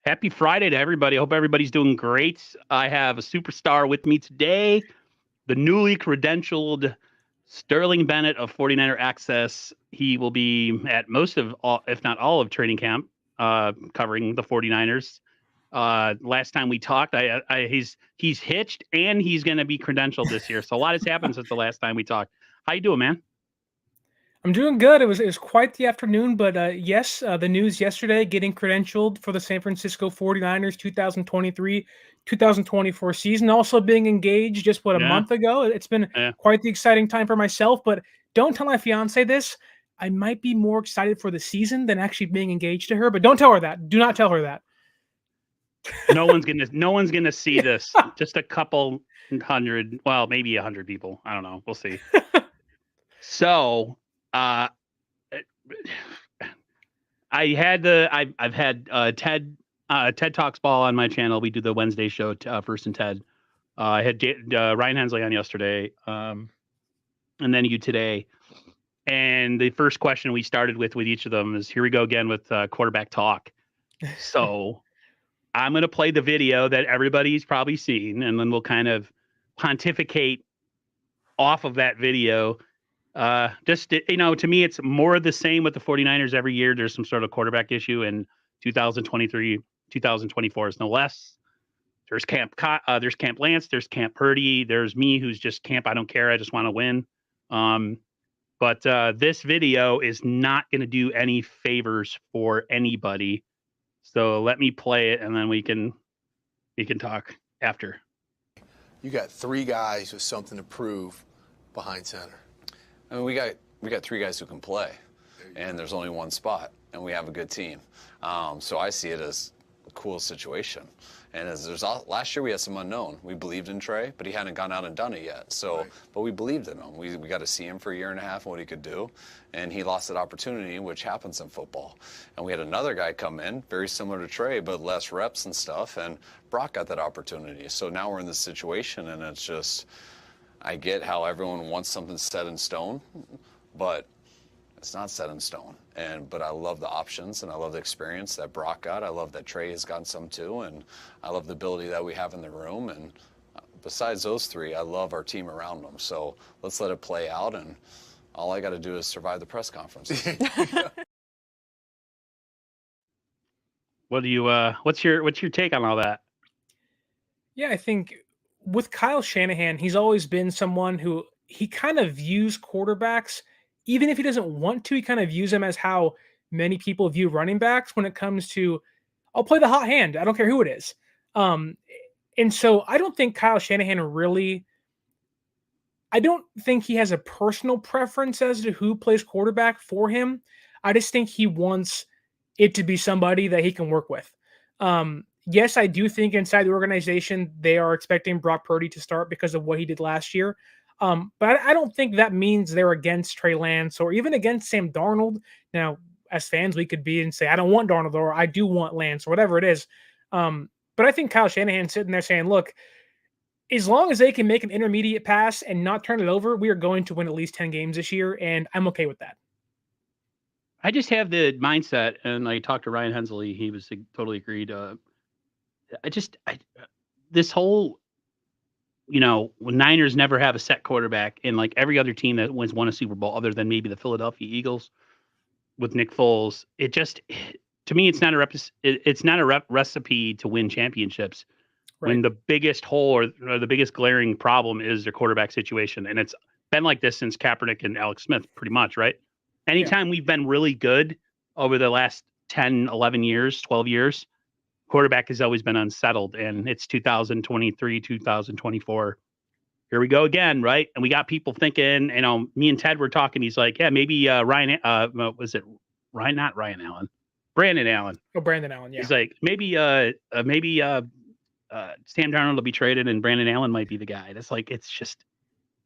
Happy Friday to everybody. I hope everybody's doing great. I have a superstar with me today, the newly credentialed Sterling Bennett of 49er Access. He will be at most of all, if not all of training camp, covering the 49ers. Last time we talked, he's hitched and he's going to be credentialed this year. So a lot has happened since the last time we talked. How you doing, man? I'm doing good. It was quite the afternoon, but yes, the news yesterday getting credentialed for the San Francisco 49ers 2023-2024 season, also being engaged just a Yeah, month ago. It's been yeah. quite the exciting time for myself, but don't tell my fiance this. I might be more excited for the season than actually being engaged to her, but don't tell her that. Do not tell her that. No one's gonna see this. Just a couple hundred, well, maybe 100 people. I don't know. We'll see. So, uh, I've had TED Talks Ball on my channel. We do the Wednesday show, First and Ted. I had Ryan Hensley on yesterday, and then you today. And the first question we started with each of them is, here we go again with quarterback talk. So I'm going to play the video that everybody's probably seen, and then we'll kind of pontificate off of that video. To me, it's more of the same with the 49ers every year. There's some sort of quarterback issue, and 2023, 2024 is no less. There's there's Camp Lance, there's Camp Purdy, there's me who's just Camp I don't care, I just want to win. But this video is not going to do any favors for anybody. So let me play it, and then we can talk after. You got three guys with something to prove behind center. I mean, we got three guys who can play, and there's only one spot, and we have a good team. So I see it as a cool situation. And last year we had some unknown. We believed in Trey, but he hadn't gone out and done it yet. So, right. But we believed in him. We got to see him for a year and a half and what he could do, and he lost that opportunity, which happens in football. And we had another guy come in, very similar to Trey, but less reps and stuff, and Brock got that opportunity. So now we're in this situation, and it's just, I get how everyone wants something set in stone, but it's not set in stone. But I love the options, and I love the experience that Brock got. I love that Trey has gotten some too, and I love the ability that we have in the room. And besides those three, I love our team around them. So let's let it play out, and all I got to do is survive the press conferences. What's your take on all that? Yeah, I think with Kyle Shanahan, he's always been someone who he kind of views quarterbacks, even if he doesn't want to, he kind of views them as how many people view running backs when it comes to, I'll play the hot hand. I don't care who it is. And so I don't think Kyle Shanahan I don't think he has a personal preference as to who plays quarterback for him. I just think he wants it to be somebody that he can work with. Yes, I do think inside the organization, they are expecting Brock Purdy to start because of what he did last year. But I don't think that means they're against Trey Lance or even against Sam Darnold. Now, as fans, we could be and say, I don't want Darnold or I do want Lance or whatever it is. But I think Kyle Shanahan's sitting there saying, look, as long as they can make an intermediate pass and not turn it over, we are going to win at least 10 games this year, and I'm okay with that. I just have the mindset, and I talked to Ryan Hensley. He was totally agreed. This whole, Niners never have a set quarterback, and like every other team that won a Super Bowl, other than maybe the Philadelphia Eagles with Nick Foles, to me, it's not a recipe to win championships. Right. When the biggest hole or the biggest glaring problem is their quarterback situation, and it's been like this since Kaepernick and Alex Smith, pretty much, right? Anytime we've been really good over the last 10, 11 years, 12 years, quarterback has always been unsettled, and it's 2023, 2024. Here we go again, right? And we got people thinking, me and Ted were talking. He's like, yeah, maybe Ryan, was it Ryan? Not Ryan Allen, Brandon Allen. Oh, Brandon Allen, yeah. He's like, maybe Sam Darnold will be traded and Brandon Allen might be the guy. That's like, it's just,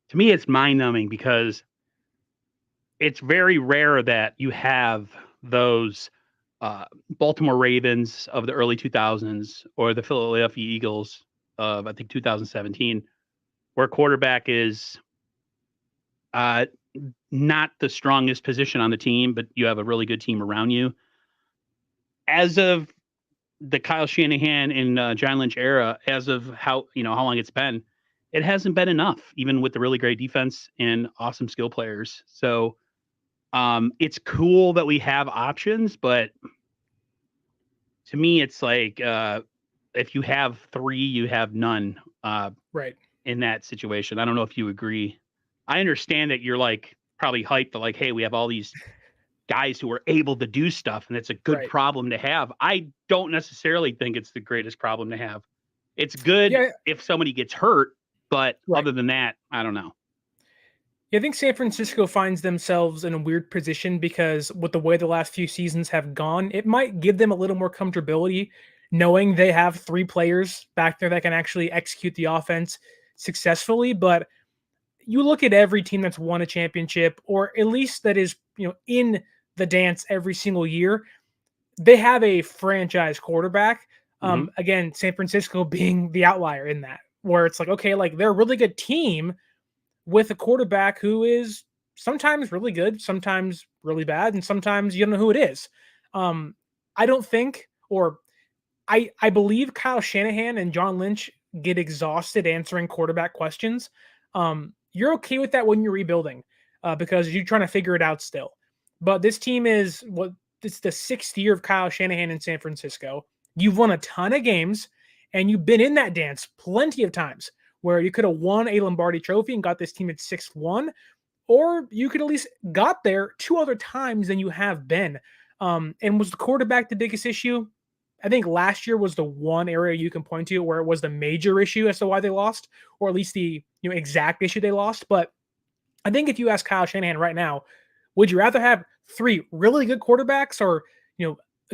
to me, it's mind numbing because it's very rare that you have those Baltimore Ravens of the early 2000s or the Philadelphia Eagles of, I think, 2017, where quarterback is not the strongest position on the team, but you have a really good team around you. As of the Kyle Shanahan and John Lynch era, as of how long it's been, it hasn't been enough, even with the really great defense and awesome skill players. So it's cool that we have options, but to me, it's like if you have three, you have none. Right. In that situation, I don't know if you agree. I understand that you're like probably hyped that like, hey, we have all these guys who are able to do stuff, and it's a good Right. problem to have. I don't necessarily think it's the greatest problem to have. It's good Yeah. if somebody gets hurt, but Right. other than that, I don't know. Yeah, I think San Francisco finds themselves in a weird position because with the way the last few seasons have gone, it might give them a little more comfortability knowing they have three players back there that can actually execute the offense successfully. But you look at every team that's won a championship, or at least that is, in the dance every single year, they have a franchise quarterback. Mhm. Again, San Francisco being the outlier in that, where it's like, okay, like they're a really good team with a quarterback who is sometimes really good, sometimes really bad, and sometimes you don't know who it is. Um, I don't think, or I believe Kyle Shanahan and John Lynch get exhausted answering quarterback questions. You're okay with that when you're rebuilding because you're trying to figure it out still. But this team is what it's the sixth year of Kyle Shanahan in San Francisco. You've won a ton of games and you've been in that dance plenty of times where you could have won a Lombardi trophy and got this team at 6-1, or you could at least got there two other times than you have been. And was the quarterback the biggest issue? I think last year was the one area you can point to where it was the major issue as to why they lost, or at least the exact issue they lost. But I think if you ask Kyle Shanahan right now, would you rather have three really good quarterbacks or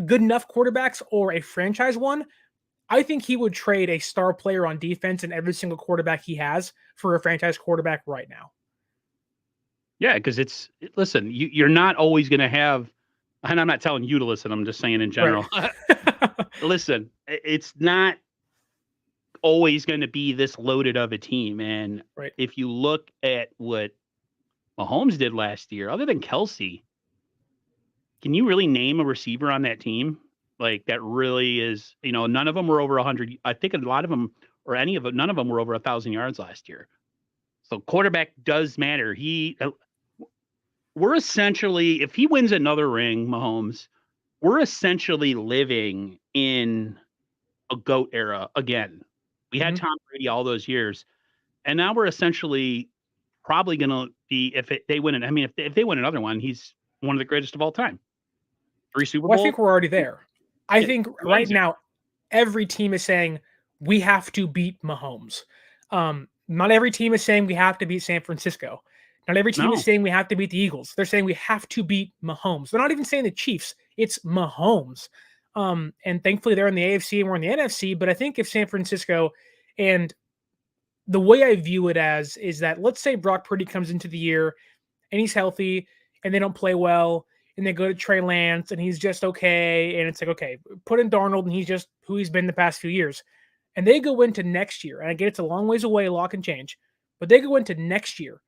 good enough quarterbacks or a franchise one? I think he would trade a star player on defense and every single quarterback he has for a franchise quarterback right now. Yeah, because listen, you're not always going to have, and I'm not telling you to listen. I'm just saying in general. Right. Listen, it's not always going to be this loaded of a team. And Right. if you look at what Mahomes did last year, other than Kelsey, can you really name a receiver on that team? Like that really is, none of them were over 100. I think a lot of them, or any of them, none of them were over 1,000 yards last year. So quarterback does matter. We're essentially, if he wins another ring, Mahomes, we're essentially living in a GOAT era again. We had Tom Brady all those years, and now we're essentially probably going to be, they win it. I mean, if they win another one, he's one of the greatest of all time. 3 Super Well, Bowls. I think we're already there. I Yeah, think two right rings. now, every team is saying we have to beat Mahomes. Not every team is saying we have to beat San Francisco. Not every team is No. saying we have to beat the Eagles. They're saying we have to beat Mahomes. They're not even saying the Chiefs. It's Mahomes. And thankfully they're in the AFC and we're in the NFC. But I think if San Francisco, and the way I view it as is that, let's say Brock Purdy comes into the year and he's healthy and they don't play well and they go to Trey Lance and he's just okay. And it's like, okay, put in Darnold and he's just who he's been the past few years. And they go into next year, and I get it's a long ways away, lock and change, but they go into next year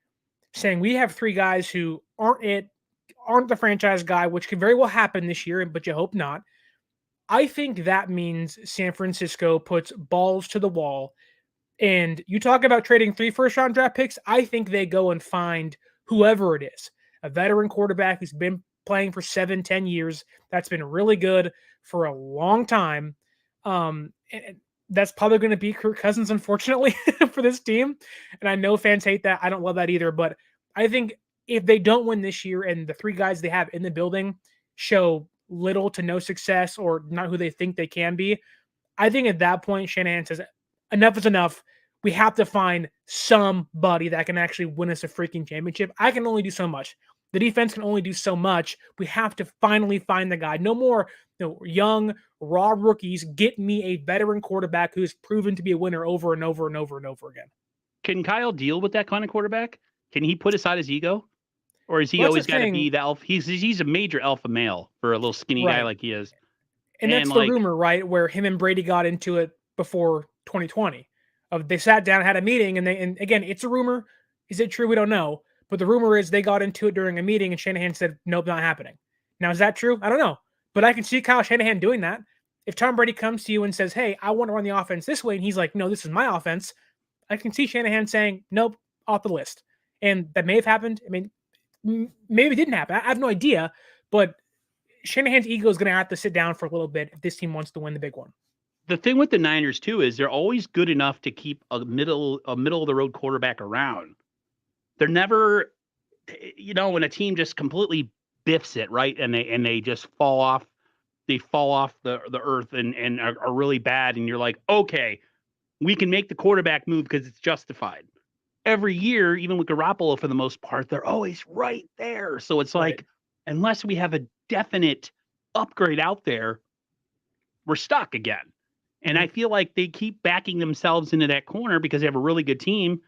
saying we have three guys who aren't the franchise guy, which could very well happen this year, but you hope not. I think that means San Francisco puts balls to the wall. And you talk about trading 3 first-round draft picks. I think they go and find whoever it is, a veteran quarterback who's been playing for 7-10 years. That's been really good for a long time. And that's probably going to be Kirk Cousins, unfortunately, for this team. And I know fans hate that. I don't love that either. But I think if they don't win this year and the three guys they have in the building show little to no success or not who they think they can be, I think at that point, Shanahan says, enough is enough. We have to find somebody that can actually win us a freaking championship. I can only do so much. The defense can only do so much. We have to finally find the guy. No more young, raw rookies. Get me a veteran quarterback who's proven to be a winner over and over and over and over again. Can Kyle deal with that kind of quarterback? Can he put aside his ego? Or is he Well, that's always the got to thing. be the alpha? He's a major alpha male for a little skinny guy Right. like he is. And that's And the like, rumor, right? Where him and Brady got into it before 2020. They sat down, had a meeting, and again, it's a rumor. Is it true? We don't know. But the rumor is they got into it during a meeting, and Shanahan said, "Nope, not happening." Now, is that true? I don't know. But I can see Kyle Shanahan doing that. if Tom Brady comes to you and says, "Hey, I want to run the offense this way," and he's like, "No, this is my offense," I can see Shanahan saying, "Nope, off the list." And that may have happened. I mean, maybe it didn't happen. I have no idea, but Shanahan's ego is going to have to sit down for a little bit if this team wants to win the big one. The thing with the Niners too is they're always good enough to keep a middle of the road quarterback around. They're never, when a team just completely biffs it, right, and they just fall off the earth and are really bad, and you're like, okay, we can make the quarterback move because it's justified. Every year, even with Garoppolo for the most part, they're always right there. So it's like, unless we have a definite upgrade out there, we're stuck again. And I feel like they keep backing themselves into that corner because they have a really good team.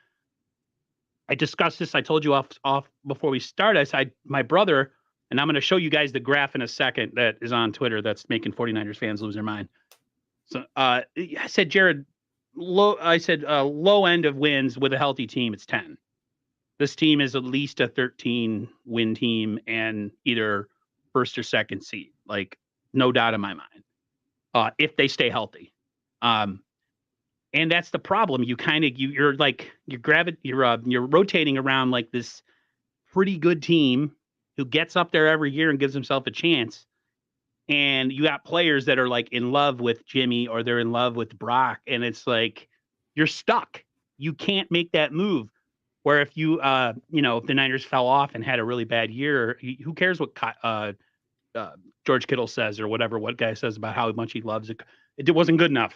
I discussed this. I told you off before we started. My brother, and I'm going to show you guys the graph in a second that is on Twitter that's making 49ers fans lose their mind. So I said, Jared, low end of wins with a healthy team, it's 10. This team is at least a 13 win team and either first or second seed, like no doubt in my mind, if they stay healthy. And that's the problem. You're rotating around like this pretty good team who gets up there every year and gives himself a chance. And you got players that are like in love with Jimmy or they're in love with Brock. And it's like, you're stuck. You can't make that move. Where if if the Niners fell off and had a really bad year, who cares what George Kittle says or what guy says about how much he loves it. It wasn't good enough.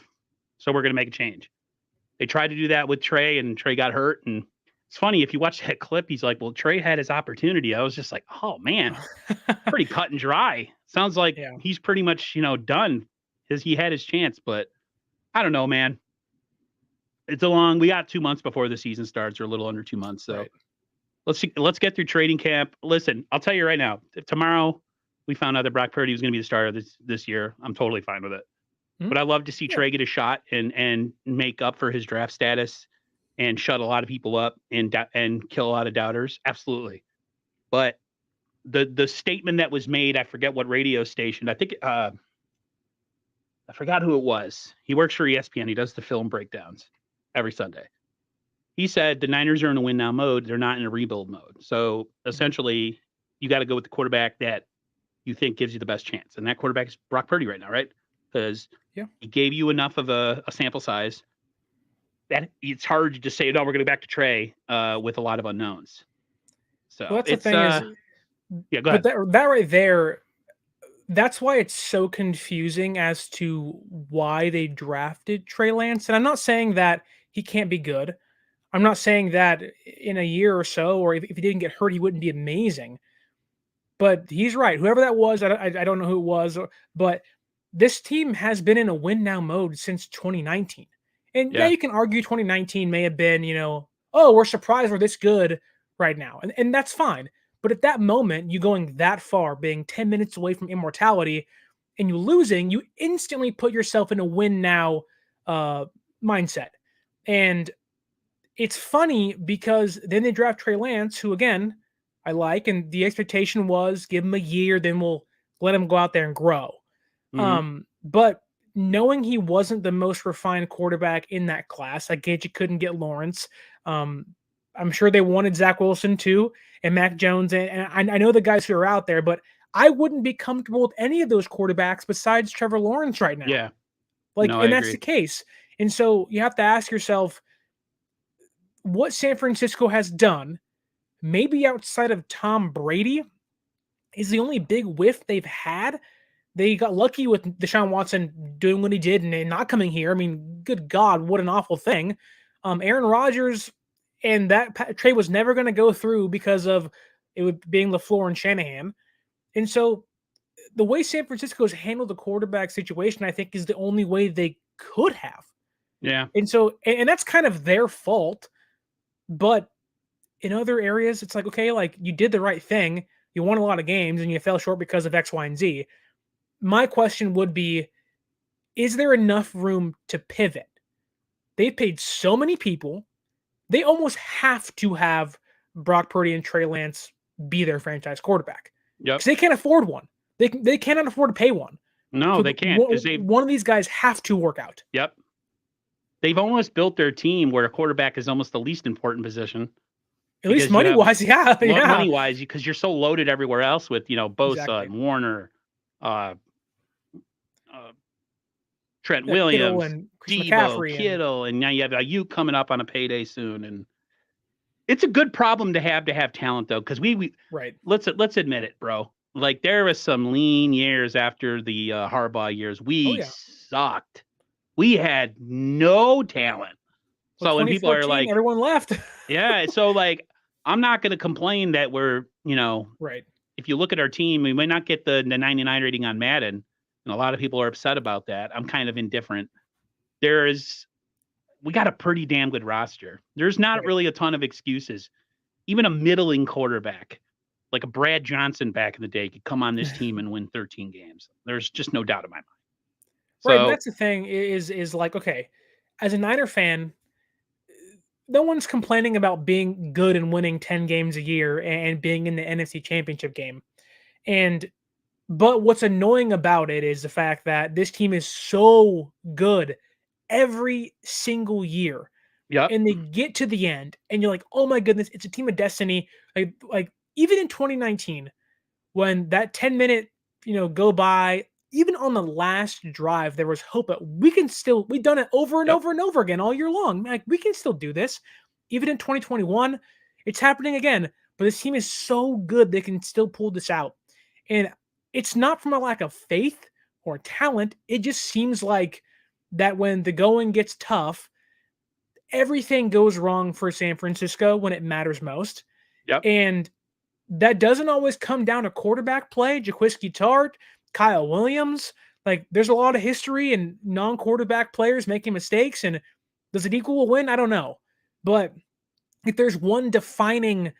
So we're going to make a change. They tried to do that with Trey and Trey got hurt. And it's funny, if you watch that clip, he's like, well, Trey had his opportunity. I was just like, oh man, pretty cut and dry. Sounds like he's pretty much, done because he had his chance, but I don't know, man. We got 2 months before the season starts, or a little under 2 months. So let's get through training camp. Listen, I'll tell you right now, if tomorrow we found out that Brock Purdy was going to be the starter this year, I'm totally fine with it. But I love to see Trey get a shot and make up for his draft status and shut a lot of people up and kill a lot of doubters. Absolutely. But the statement that was made, I forget what radio station. I think I forgot who it was. He works for ESPN. He does the film breakdowns every Sunday. He said the Niners are in a win now mode. They're not in a rebuild mode. So essentially, you got to go with the quarterback that you think gives you the best chance. And that quarterback is Brock Purdy right now, right? Because he gave you enough of a sample size that it's hard to just say, no, we're going to go back to Trey with a lot of unknowns. So that's the thing go ahead. But that right there, that's why it's so confusing as to why they drafted Trey Lance. And I'm not saying that he can't be good. I'm not saying that in a year or so, or if he didn't get hurt, he wouldn't be amazing. But he's right. Whoever that was, I don't know who it was, but this team has been in a win now mode since 2019. And you can argue 2019 may have been, we're surprised we're this good right now. And that's fine. But at that moment, you going that far, being 10 minutes away from immortality, and you losing, you instantly put yourself in a win now mindset. And it's funny because then they draft Trey Lance, who, again, I like, and the expectation was give him a year, then we'll let him go out there and grow. But knowing he wasn't the most refined quarterback in that class, I get you couldn't get Lawrence. I'm sure they wanted Zach Wilson too, and Mac Jones, and I know the guys who are out there, but I wouldn't be comfortable with any of those quarterbacks besides Trevor Lawrence right now. Yeah. And that's the case. And so you have to ask yourself what San Francisco has done, maybe outside of Tom Brady, is the only big whiff they've had. They got lucky with Deshaun Watson doing what he did and not coming here. I mean, good God, what an awful thing. Aaron Rodgers and that trade was never going to go through because of it being LaFleur and Shanahan. And so the way San Francisco's handled the quarterback situation, I think, is the only way they could have. Yeah. And so, and that's kind of their fault. But in other areas, it's like, okay, like you did the right thing. You won a lot of games and you fell short because of X, Y, and Z. My question would be, is there enough room to pivot? They've paid so many people. They almost have to have Brock Purdy and Trey Lance be their franchise quarterback. Yep. Because they can't afford one. They cannot afford to pay one. No, So they can't because they've. one of these guys have to work out. Yep. They've almost built their team where a quarterback is almost the least important position. At least money wise, yeah. Money wise, because you're so loaded everywhere else with Bosa Exactly. and Warner, Trent Kittle Williams, and Chris Debo, McCaffrey Kittle, and now you have Ayuk coming up on a payday soon, and it's a good problem to have talent though, because we right. let's admit it, bro. Like there was some lean years after the Harbaugh years. We sucked. We had no talent. Well, so when people are like, everyone left. yeah. So like, I'm not going to complain that we're, right. If you look at our team, we might not get the 99 rating on Madden, and a lot of people are upset about that. I'm kind of indifferent. We got a pretty damn good roster. There's not really a ton of excuses. Even a middling quarterback, like a Brad Johnson back in the day, could come on this team and win 13 games. There's just no doubt in my mind. Right, and that's the thing is like, okay, as a Niner fan, no one's complaining about being good and winning 10 games a year and being in the NFC Championship game. But what's annoying about it is the fact that this team is so good every single year. Yep. And they get to the end and you're like, oh my goodness, it's a team of destiny. Like even in 2019, when that 10-minute, go by, even on the last drive, there was hope that we've done it over and over and over again all year long. Like we can still do this. Even in 2021, it's happening again. But this team is so good they can still pull this out. And it's not from a lack of faith or talent. It just seems like that when the going gets tough, everything goes wrong for San Francisco when it matters most. Yep. And that doesn't always come down to quarterback play. Jaquiski Tart, Kyle Williams, like there's a lot of history and non-quarterback players making mistakes. And does it equal a win? I don't know. But if there's one defining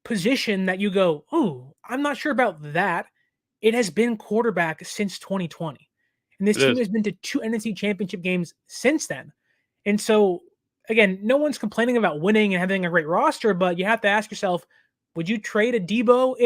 position that you go, oh, I'm not sure about that, it has been quarterback since 2020. And this team has been to 2 NFC championship games since then. And so, again, no one's complaining about winning and having a great roster, but you have to ask yourself, would you trade a Debo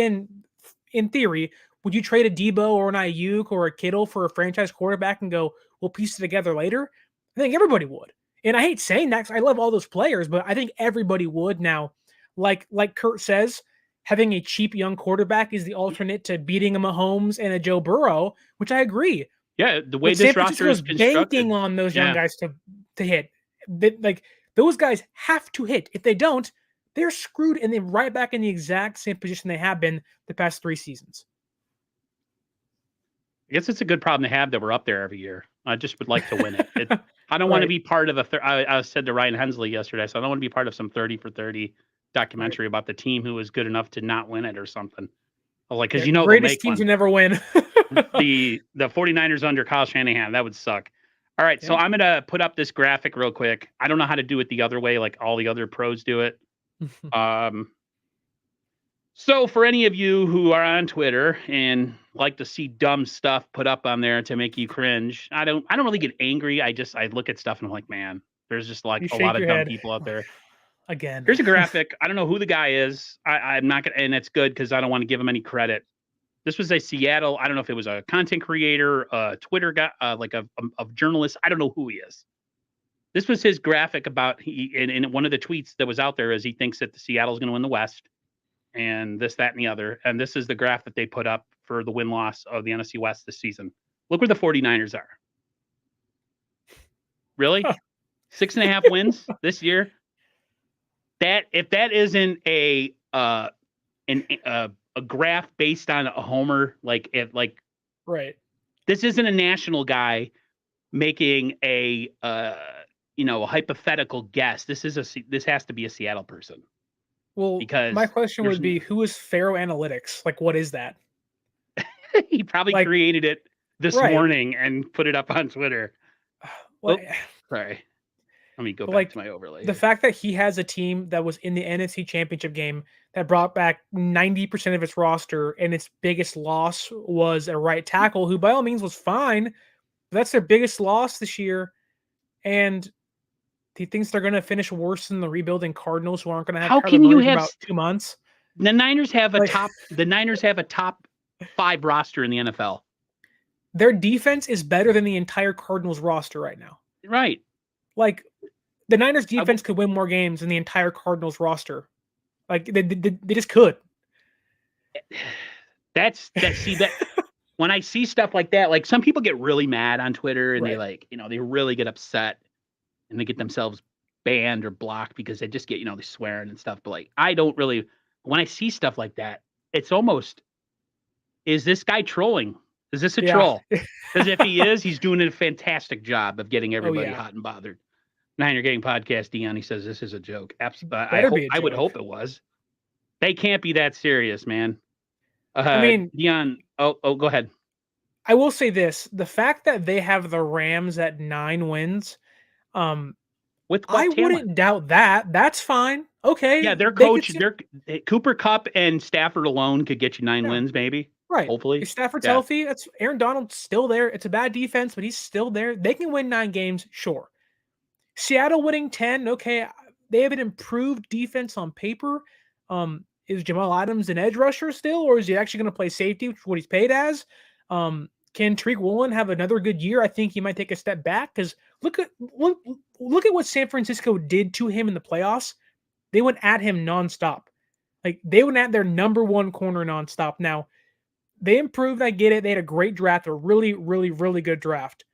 in theory? Would you trade a Debo or an Ayuk or a Kittle for a franchise quarterback and go, we'll piece it together later? I think everybody would. And I hate saying that because I love all those players, but I think everybody would. Now, like Kurt says, having a cheap young quarterback is the alternate to beating a Mahomes and a Joe Burrow, which I agree. Yeah, the way this roster is constructed, banking on those young guys to hit. Like those guys have to hit. If they don't, they're screwed and they're right back in the exact same position they have been the past 3 seasons. I guess it's a good problem to have that we're up there every year. I just would like to win it. I don't want to be part of I said to Ryan Hensley yesterday, so I don't want to be part of some 30 for 30 documentary about the team who was good enough to not win it or something. Like, because greatest teams who never win. the 49ers under Kyle Shanahan, that would suck. All right, so I'm gonna put up this graphic real quick. I don't know how to do it the other way, like all the other pros do it. So for any of you who are on Twitter and like to see dumb stuff put up on there to make you cringe, I don't really get angry. I look at stuff and I'm like, man, there's just like a lot of dumb people out there. Again, here's a graphic. I don't know who the guy is. I'm not gonna, and it's good because I don't want to give him any credit. This was a Seattle. I don't know if it was a content creator, a Twitter guy, like a journalist. I don't know who he is. This was his graphic about in one of the tweets that was out there is he thinks that the Seattle's going to win the West, and this, that, and the other. And this is the graph that they put up for the win-loss of the NFC West this season. Look where the 49ers are. Really? 6.5 wins this year. If that isn't a graph based on a homer, right. This isn't a national guy making a hypothetical guess. This has to be a Seattle person. Well, because my question would be, who is Faro Analytics? Like, what is that? He probably created it this morning and put it up on Twitter. Sorry. Let me go back to my overlay. The fact that he has a team that was in the NFC Championship game that brought back 90% of its roster, and its biggest loss was a right tackle who by all means was fine, but that's their biggest loss this year. And he thinks they're going to finish worse than the rebuilding Cardinals, who aren't going to have. How can you have about 2 months? The Niners have a top 5 roster in the NFL. their defense is better than the entire Cardinals roster right now. Right. Like the Niners defense could win more games than the entire Cardinals roster. Like they just could. See that when I see stuff like that, like some people get really mad on Twitter and they Right. they really get upset and they get themselves banned or blocked because they just get, they swearing and stuff. But like, I don't really, when I see stuff like that, it's almost, is this guy trolling? Is this a Yeah. troll? Because if he is, he's doing a fantastic job of getting everybody yeah. hot and bothered. Niner Gang Podcast, Dion, he says this is a joke. Better be a I would joke. hope it was. They can't be that serious, man. I mean, Dion, go ahead. I will say this: the fact that they have the Rams at 9 wins, With what I talent? wouldn't doubt that. That's fine. Okay. Yeah, their they coach, could Cooper Kupp and Stafford alone could get you 9 wins, maybe. right. Hopefully. If Stafford's Yeah. healthy, that's Aaron Donald's still there. It's a bad defense, but he's still there. They can win 9 games, sure. Seattle winning 10, okay. They have an improved defense on paper. Is Jamal Adams an edge rusher still, or is he actually going to play safety, which is what he's paid as? Can Tariq Woolen have another good year? I think he might take a step back because look at what San Francisco did to him in the playoffs. They went at him nonstop. Like they went at their number 1 corner nonstop. Now they improved. I get it. They had a great draft, a really, really, really good draft.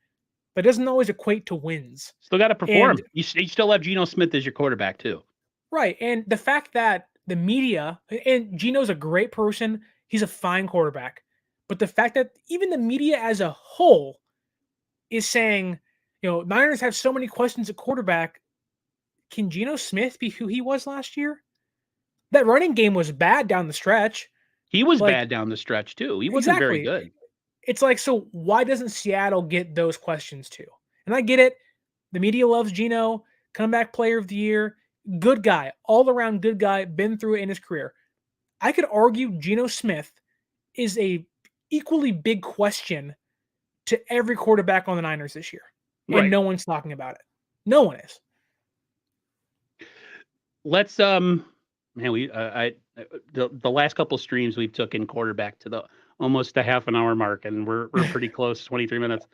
But it doesn't always equate to wins. Still got to perform. And, you still have Geno Smith as your quarterback too. Right. And the fact that the media, and Geno's a great person, he's a fine quarterback. But the fact that even the media as a whole is saying, Niners have so many questions at quarterback. Can Geno Smith be who he was last year? That running game was bad down the stretch. He was bad down the stretch too. He wasn't very good. It's like, so why doesn't Seattle get those questions too? And I get it. The media loves Geno, comeback player of the year, good guy, all around good guy, been through it in his career. I could argue Geno Smith is a equally big question to every quarterback on the Niners this year. And no one's talking about it. No one is. Let's the last couple streams we've took in quarterback to the almost a half an hour mark, and we're pretty close, 23 minutes.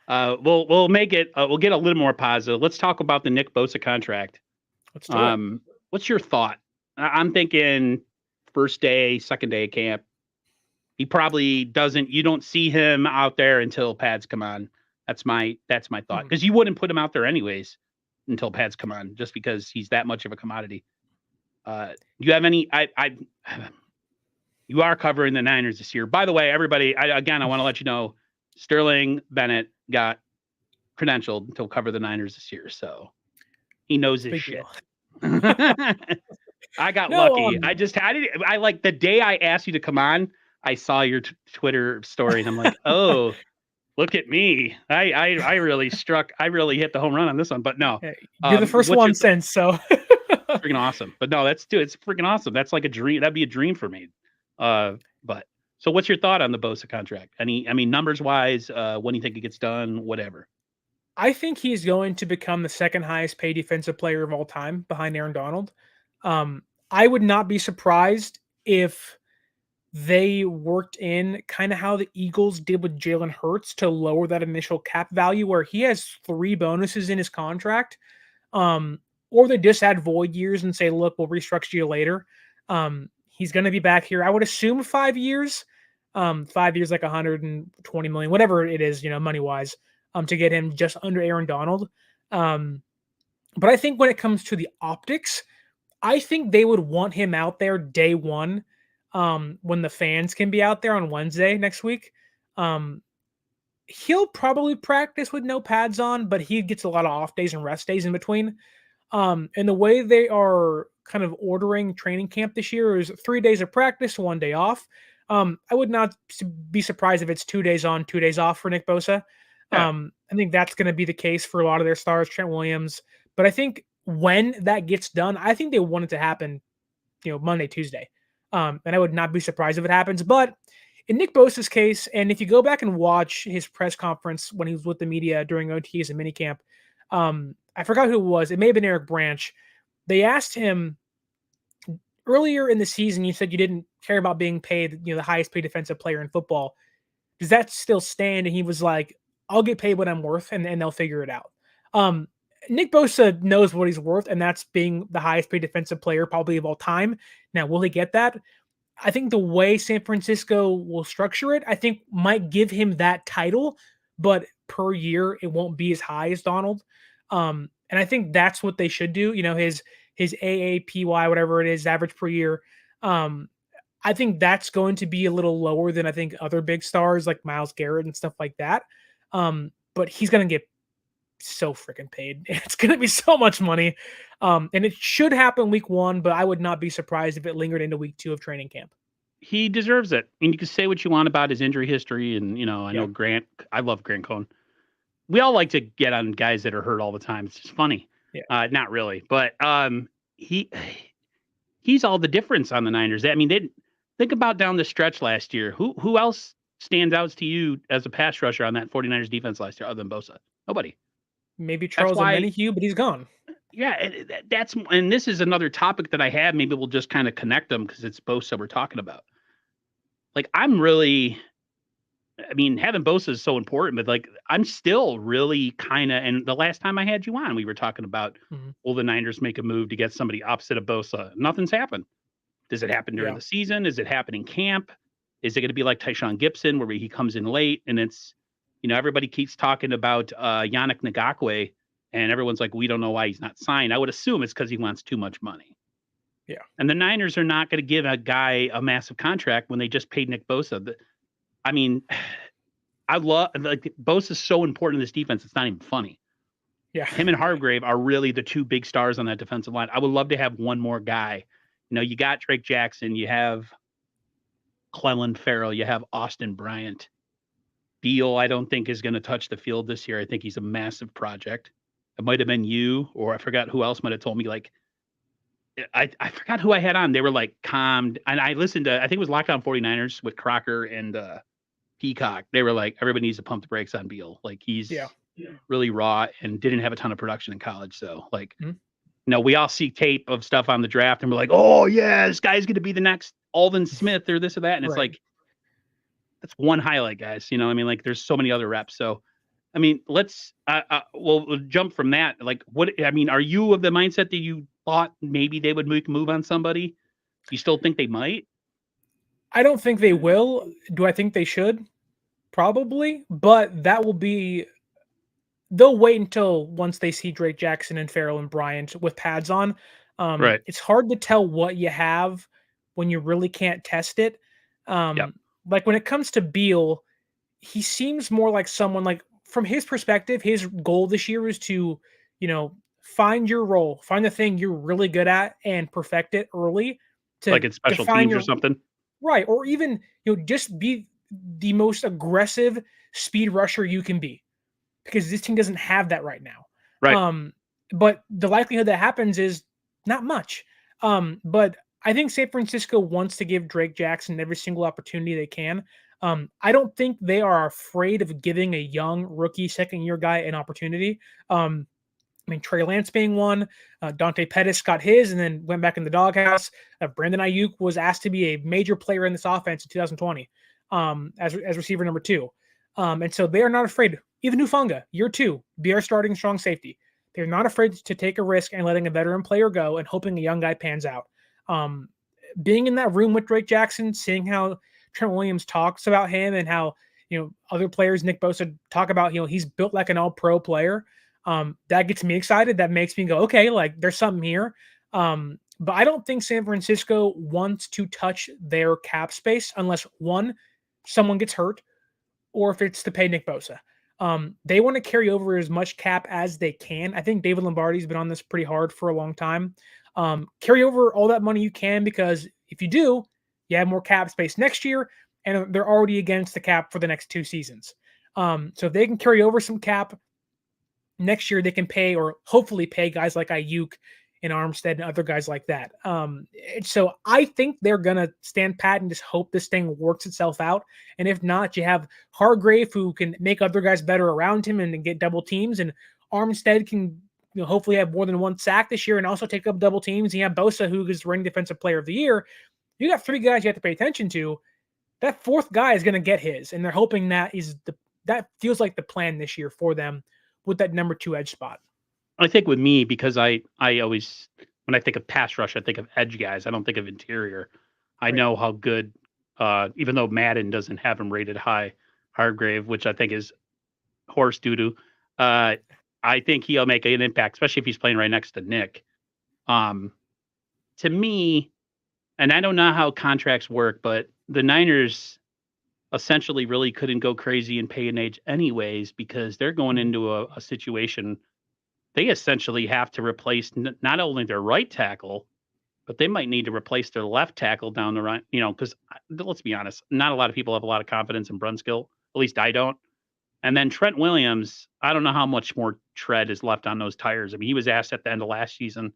We'll make it. We'll get a little more positive. Let's talk about the Nick Bosa contract. Let's do it. What's your thought? I'm thinking first day, second day of camp. He probably doesn't. You don't see him out there until pads come on. That's my thought, because you wouldn't put him out there anyways until pads come on, just because he's that much of a commodity. Do you have any? You are covering the Niners this year. By the way, everybody, I want to let you know, Sterling Bennett got credentialed to cover the Niners this year, so he knows his shit. I got lucky. I like the day I asked you to come on, I saw your Twitter story, and I'm like, oh, look at me. I really hit the home run on this one, but no. You're the first one since, so. Freaking awesome. But no, it's freaking awesome. That's like a dream. That'd be a dream for me. But so what's your thought on the Bosa contract? Numbers wise, when do you think it gets done? Whatever. I think he's going to become the second highest paid defensive player of all time behind Aaron Donald. I would not be surprised if they worked in kind of how the Eagles did with Jalen Hurts to lower that initial cap value, where he has 3 bonuses in his contract. Or they just add void years and say, look, we'll restructure you later. He's going to be back here. I would assume 5 years, 5 years, like 120 million, whatever it is, money wise, to get him just under Aaron Donald. But I think when it comes to the optics, I think they would want him out there day one, when the fans can be out there on Wednesday next week. He'll probably practice with no pads on, but he gets a lot of off days and rest days in between. And the way they are kind of ordering training camp this year is 3 days of practice, 1 day off. I would not be surprised if it's 2 days on, 2 days off for Nick Bosa. Yeah. I think that's going to be the case for a lot of their stars, Trent Williams. But I think when that gets done, I think they want it to happen, Monday, Tuesday. And I would not be surprised if it happens. But in Nick Bosa's case, and if you go back and watch his press conference when he was with the media during OTAs and minicamp, I forgot who it was. It may have been Eric Branch. They asked him earlier in the season, you said you didn't care about being paid, the highest paid defensive player in football. does that still stand? And he was like, I'll get paid what I'm worth, and they'll figure it out. Nick Bosa knows what he's worth, and that's being the highest paid defensive player probably of all time. Now, will he get that? I think the way San Francisco will structure it, I think might give him that title, but per year it won't be as high as Donald. And I think that's what they should do. His AAPY, whatever it is, average per year. I think that's going to be a little lower than I think other big stars like Myles Garrett and stuff like that. But he's going to get so freaking paid. It's going to be so much money. And it should happen week 1, but I would not be surprised if it lingered into week 2 of training camp. He deserves it. And you can say what you want about his injury history. And, I know Grant, I love Grant Cohn. We all like to get on guys that are hurt all the time. It's just funny. Yeah. Not really, but he's all the difference on the Niners. I mean, they think about down the stretch last year. Who else stands out to you as a pass rusher on that 49ers defense last year other than Bosa? Nobody. Maybe Charles Omenihu, but he's gone. Yeah, and this is another topic that I have. Maybe we'll just kind of connect them because it's Bosa we're talking about. Like, having Bosa is so important, but like, I'm still really kind of, and the last time I had you on, we were talking about, will the Niners make a move to get somebody opposite of Bosa? Nothing's happened. Does it happen during the season? Is it happening camp? Is it going to be like Tyshawn Gibson where he comes in late and it's, everybody keeps talking about Yannick Ngakoue and everyone's like, we don't know why he's not signed. I would assume it's because he wants too much money. Yeah. And the Niners are not going to give a guy a massive contract when they just paid Nick Bosa. I love, like, Bosa's so important in this defense. It's not even funny. Yeah. Him and Hargrave are really the 2 big stars on that defensive line. I would love to have one more guy. You got Drake Jackson, you have Clelin Ferrell, you have Austin Bryant. Beal, I don't think is going to touch the field this year. I think he's a massive project. It might have been you, or I forgot who else might have told me, like, I forgot who I had on. They were like calmed. And I listened to, I think it was Locked On 49ers with Crocker and Peacock. They were like, everybody needs to pump the brakes on Beal. Like, he's really raw and didn't have a ton of production in college. So, like, we all see tape of stuff on the draft and we're like, oh yeah, this guy's going to be the next Alden Smith or this or that. And it's like, that's one highlight, guys. Like, there's so many other reps. So, let's, we'll jump from that. Like, are you of the mindset that you thought maybe they would make a move on somebody? You still think they might? I don't think they will. Do I think they should? Probably, but that will be, they'll wait until once they see Drake Jackson and Farrell and Bryant with pads on. Right. It's hard to tell what you have when you really can't test it. Like, when it comes to Beal, he seems more like someone, like, from his perspective, his goal this year is to, find your role, find the thing you're really good at and perfect it early. To like, it's special teams or something. Right. Or even, just be the most aggressive speed rusher you can be, because this team doesn't have that right now. Right. But the likelihood that happens is not much. But I think San Francisco wants to give Drake Jackson every single opportunity they can. I don't think they are afraid of giving a young rookie second-year guy an opportunity. Trey Lance being one, Dante Pettis got his and then went back in the doghouse. Brandon Ayuk was asked to be a major player in this offense in 2020 as receiver number 2. And so they are not afraid. Even Hufanga, year 2, be our starting strong safety. They're not afraid to take a risk and letting a veteran player go and hoping a young guy pans out. Being in that room with Drake Jackson, seeing how Trent Williams talks about him and how, other players, Nick Bosa, talk about, he's built like an all-pro player. That gets me excited. That makes me go, okay, like, there's something here. But I don't think San Francisco wants to touch their cap space unless, one, someone gets hurt, or if it's to pay Nick Bosa. They want to carry over as much cap as they can. I think David Lombardi's been on this pretty hard for a long time. Carry over all that money you can, because if you do, you have more cap space next year, and they're already against the cap for the next 2 seasons. So if they can carry over some cap next year, they can pay, or hopefully pay, guys like Ayuk and Armstead and other guys like that. So I think they're going to stand pat and just hope this thing works itself out. And if not, you have Hargrave, who can make other guys better around him and get double teams. And Armstead can hopefully have more than 1 sack this year and also take up double teams. And you have Bosa, who is reigning defensive player of the year. You got 3 guys you have to pay attention to. that fourth guy is going to get his, and they're hoping that feels like the plan this year for them with that number 2 edge spot. I think with me, because I always, when I think of pass rush, I think of edge guys. I don't think of interior. I Right. know how good, even though Madden doesn't have him rated high, Hargrave, which I think is horse doo-doo. I think he'll make an impact, especially if he's playing right next to Nick. To me, and I don't know how contracts work, but the Niners essentially really couldn't go crazy and pay an age anyways, because they're going into a situation. They essentially have to replace not only their right tackle, but they might need to replace their left tackle down the right, because let's be honest, not a lot of people have a lot of confidence in Brunskill. At least I don't. And then Trent Williams, I don't know how much more tread is left on those tires. I mean, he was asked at the end of last season.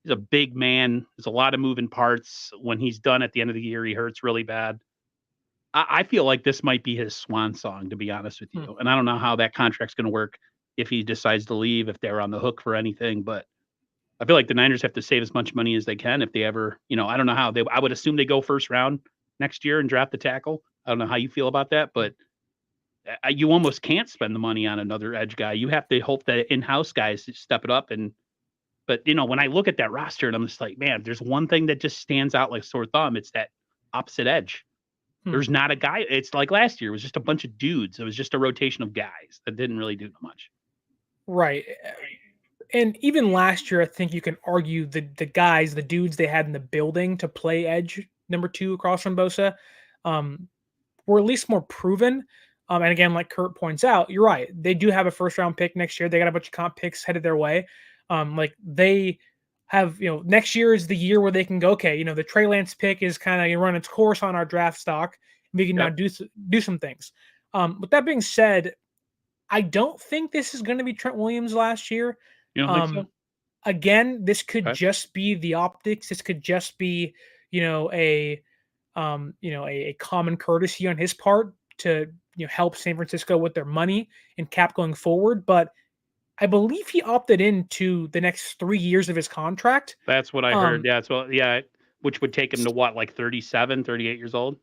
He's a big man. There's a lot of moving parts. When he's done at the end of the year, he hurts really bad. I feel like this might be his swan song, to be honest with you. And I don't know how that contract's going to work if he decides to leave, if they're on the hook for anything. But I feel like the Niners have to save as much money as they can if they ever, I don't know how I would assume they go first round next year and draft the tackle. I don't know how you feel about that, but you almost can't spend the money on another edge guy. You have to hope that in-house guys step it up. But when I look at that roster and I'm just like, man, there's one thing that just stands out like sore thumb. It's that opposite edge. There's not a guy. It's like last year. It was just a bunch of dudes. It was just a rotation of guys that didn't really do much. Right. And even last year, I think you can argue the guys, the dudes they had in the building to play edge number 2 across from Bosa, were at least more proven. And again, like Kurt points out, you're right. They do have a first round pick next year. They got a bunch of comp picks headed their way. Like they have, next year is the year where they can go, okay, the Trey Lance pick is kind of run its course on our draft stock. We can now do some things. With that being said, I don't think this is going to be Trent Williams last year. You don't think so? Again, this could just be the optics. This could just be, a common courtesy on his part to help San Francisco with their money and cap going forward. But I believe he opted into the next 3 years of his contract. That's what I heard. Yeah. So which would take him to what, like 37, 38 years old?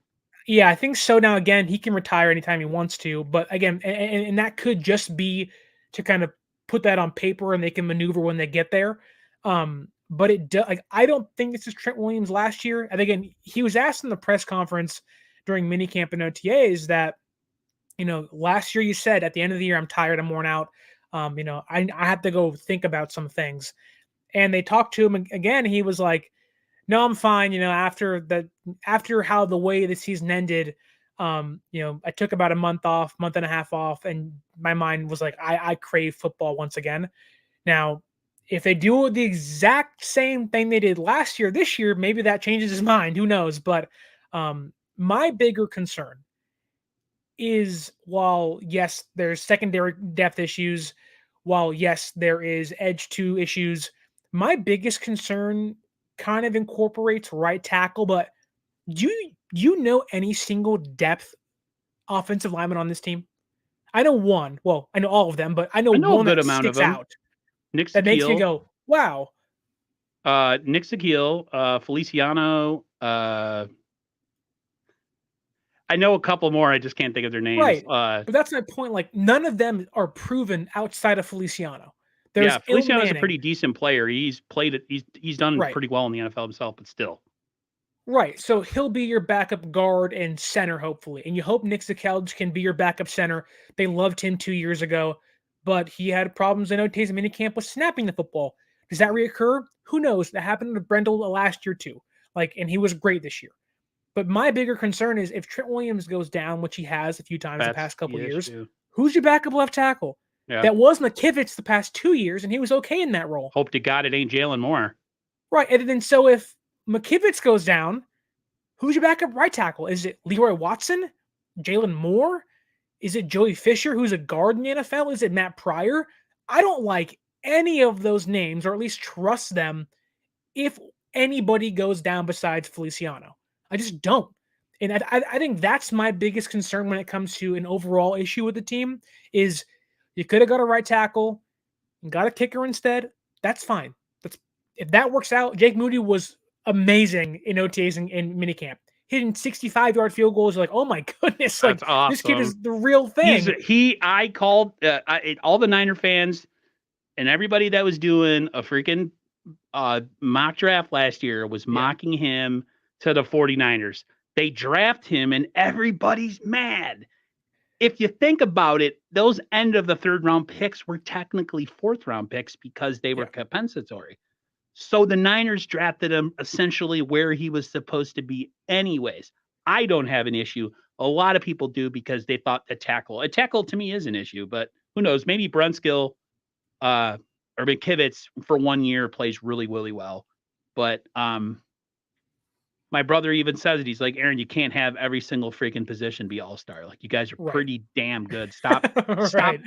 Yeah, I think so. Now, again, he can retire anytime he wants to, but again, and that could just be to kind of put that on paper and they can maneuver when they get there. But I don't think this is Trent Williams last year. And again, he was asked in the press conference during minicamp and OTAs that, last year you said at the end of the year, I'm tired, I'm worn out. I have to go think about some things. And they talked to him again. He was like, no, I'm fine. After how the way the season ended, I took about a month and a half off, and my mind was like, I crave football once again. Now, if they do the exact same thing they did last year, this year, maybe that changes his mind. Who knows? But my bigger concern is, while yes, there's secondary depth issues, while yes, there is edge 2 issues, my biggest concern kind of incorporates right tackle. But do you know any single depth offensive lineman on this team? I know one. Well, I know all of them, but I know one that sticks out. Nick that makes me go, wow. Nick Sakiel, Feliciano. I know a couple more. I just can't think of their names. Right. But that's my point. Like, none of them are proven outside of Feliciano. Feliciano's a pretty decent player. He's played it. He's done pretty well in the NFL himself, but still. Right. So he'll be your backup guard and center, hopefully. And you hope Nick Zakelj can be your backup center. They loved him 2 years ago, but he had problems in OTAs and minicamp with snapping the football. Does that reoccur? Who knows? That happened to Brendel last year too. And he was great this year. But my bigger concern is if Trent Williams goes down, which he has a few times the past couple of years, who's your backup left tackle? Yeah. That was McKivitz the past 2 years, and he was okay in that role. Hope to God it ain't Jalen Moore. Right. And then so if McKivitz goes down, who's your backup right tackle? Is it Leroy Watson? Jalen Moore? Is it Joey Fisher, who's a guard in the NFL? Is it Matt Pryor? I don't like any of those names, or at least trust them if anybody goes down besides Feliciano. I just don't. And I think that's my biggest concern when it comes to an overall issue with the team is you could have got a right tackle and got a kicker instead. That's fine. If that works out, Jake Moody was amazing in OTAs and minicamp. hitting 65-yard field goals. You're like, oh my goodness, like That's awesome. this kid is the real thing. I called all the Niner fans and everybody that was doing a freaking mock draft last year was mocking him to the 49ers. They draft him and everybody's mad. If you think about it, those end of the third round picks were technically fourth round picks because they were compensatory. So the Niners drafted him essentially where he was supposed to be anyways. I don't have an issue. A lot of people do because they thought a tackle to me is an issue, but who knows? Maybe Brunskill or McKivitz for 1 year plays really, really well. But my brother even says it. He's like, Aaron, you can't have every single freaking position be all-star. Like, you guys are pretty damn good. Stop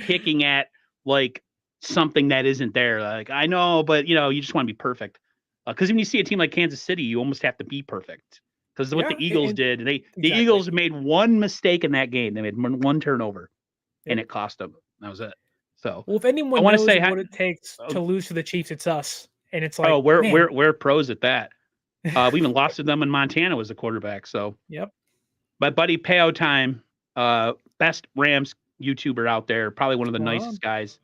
picking at like something that isn't there. Like, I know, but you just want to be perfect. Because when you see a team like Kansas City, you almost have to be perfect. Because what the Eagles did, the Eagles made one mistake in that game. They made one turnover, and it cost them. That was it. So, well, if anyone knows what it takes to lose to the Chiefs, it's us. And it's like, we're pros at that. We even lost to them in Montana as a quarterback. So, my buddy Peo Time, best Rams YouTuber out there, probably one of the nicest guys.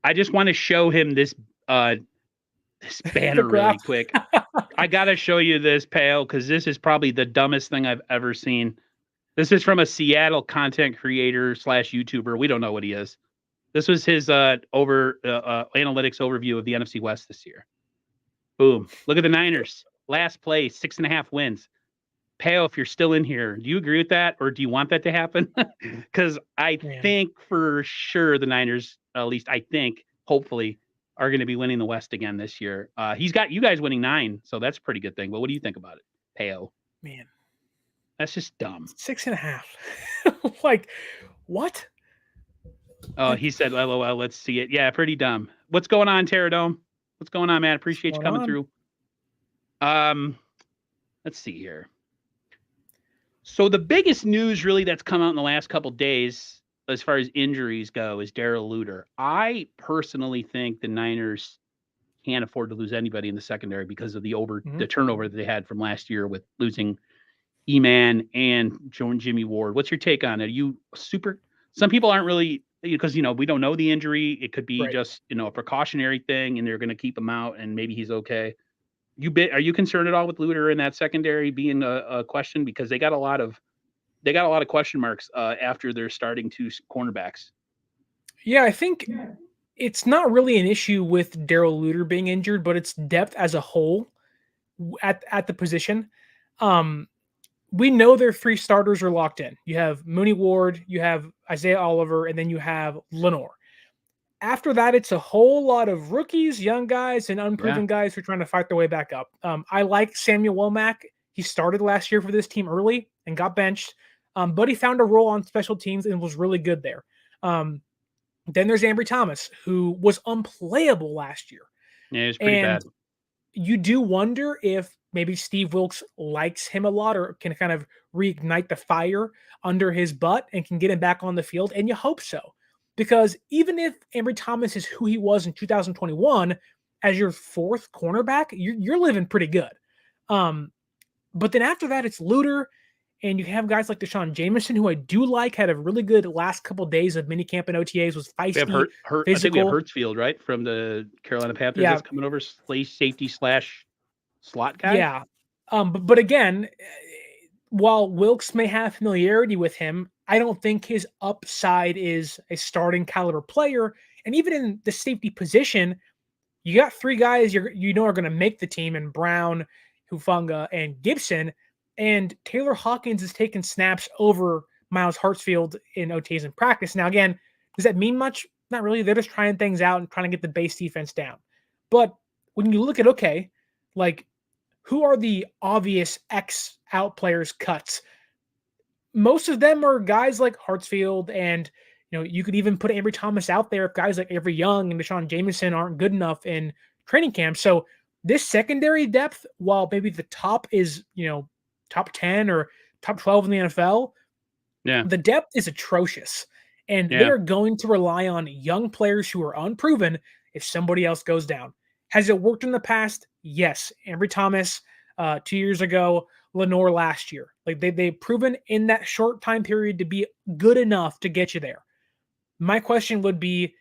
I just want to show him this banner really quick. I gotta show you this, Peo, because this is probably the dumbest thing I've ever seen. This is from a Seattle content creator / YouTuber. We don't know what he is. This was his analytics overview of the NFC West this year. Boom! Look at the Niners. Last place, 6.5 wins. Peo, if you're still in here, do you agree with that, or do you want that to happen? Because I think for sure the Niners, at least I think, hopefully, are going to be winning the West again this year. He's got you guys winning 9, so that's a pretty good thing. But what do you think about it, Peo? Man, that's just dumb. 6.5. Like, what? Oh, he said, LOL, let's see it. Yeah, pretty dumb. What's going on, Terradome? What's going on, man? Appreciate you coming through. Let's see here. So the biggest news really that's come out in the last couple of days as far as injuries go is Darrell Luter. I personally think the Niners can't afford to lose anybody in the secondary because of the turnover that they had from last year with losing E-Man and Jimmy Ward. What's your take on it? Are you some people aren't really, because, we don't know the injury. It could be just, a precautionary thing and they're going to keep him out and maybe he's okay. Are you concerned at all with Luter in that secondary being a question? Because they got a lot of question marks after their starting 2 cornerbacks. Yeah, I think it's not really an issue with Darrell Luter being injured, but it's depth as a whole at the position. We know their 3 starters are locked in. You have Mooney Ward, you have Isaiah Oliver, and then you have Lenore. After that, it's a whole lot of rookies, young guys, and unproven guys who are trying to fight their way back up. I like Samuel Womack. He started last year for this team early and got benched, but he found a role on special teams and was really good there. Then there's Ambry Thomas, who was unplayable last year. Yeah, he was pretty bad. You do wonder if maybe Steve Wilks likes him a lot or can kind of reignite the fire under his butt and can get him back on the field, and you hope so. Because even if Ambry Thomas is who he was in 2021 as your 4th cornerback, you're living pretty good. But then after that, it's Luter, and you have guys like Deshaun Jameson, who I do like, had a really good last couple of days of minicamp and OTAs, was feisty, physical. I think we have Hertzfield, right, from the Carolina Panthers that's coming over, safety / slot guy. Yeah. But again, while Wilks may have familiarity with him, I don't think his upside is a starting caliber player. And even in the safety position, you got 3 guys are going to make the team in Brown, Hufanga, and Gibson. And Taylor Hawkins is taking snaps over Miles Hartsfield in OTs and practice. Now, again, does that mean much? Not really. They're just trying things out and trying to get the base defense down. But when you look at, who are the obvious X out players cuts? Most of them are guys like Hartsfield, and you could even put Ambry Thomas out there if guys like Avery Young and Deshaun Jameson aren't good enough in training camp. So this secondary depth, while maybe the top is top 10 or top 12 in the NFL, the depth is atrocious, and they're going to rely on young players who are unproven if somebody else goes down. Has it worked in the past? Yes. Ambry Thomas 2 years ago Lenore last year. Like they've proven in that short time period to be good enough to get you there. My question would be,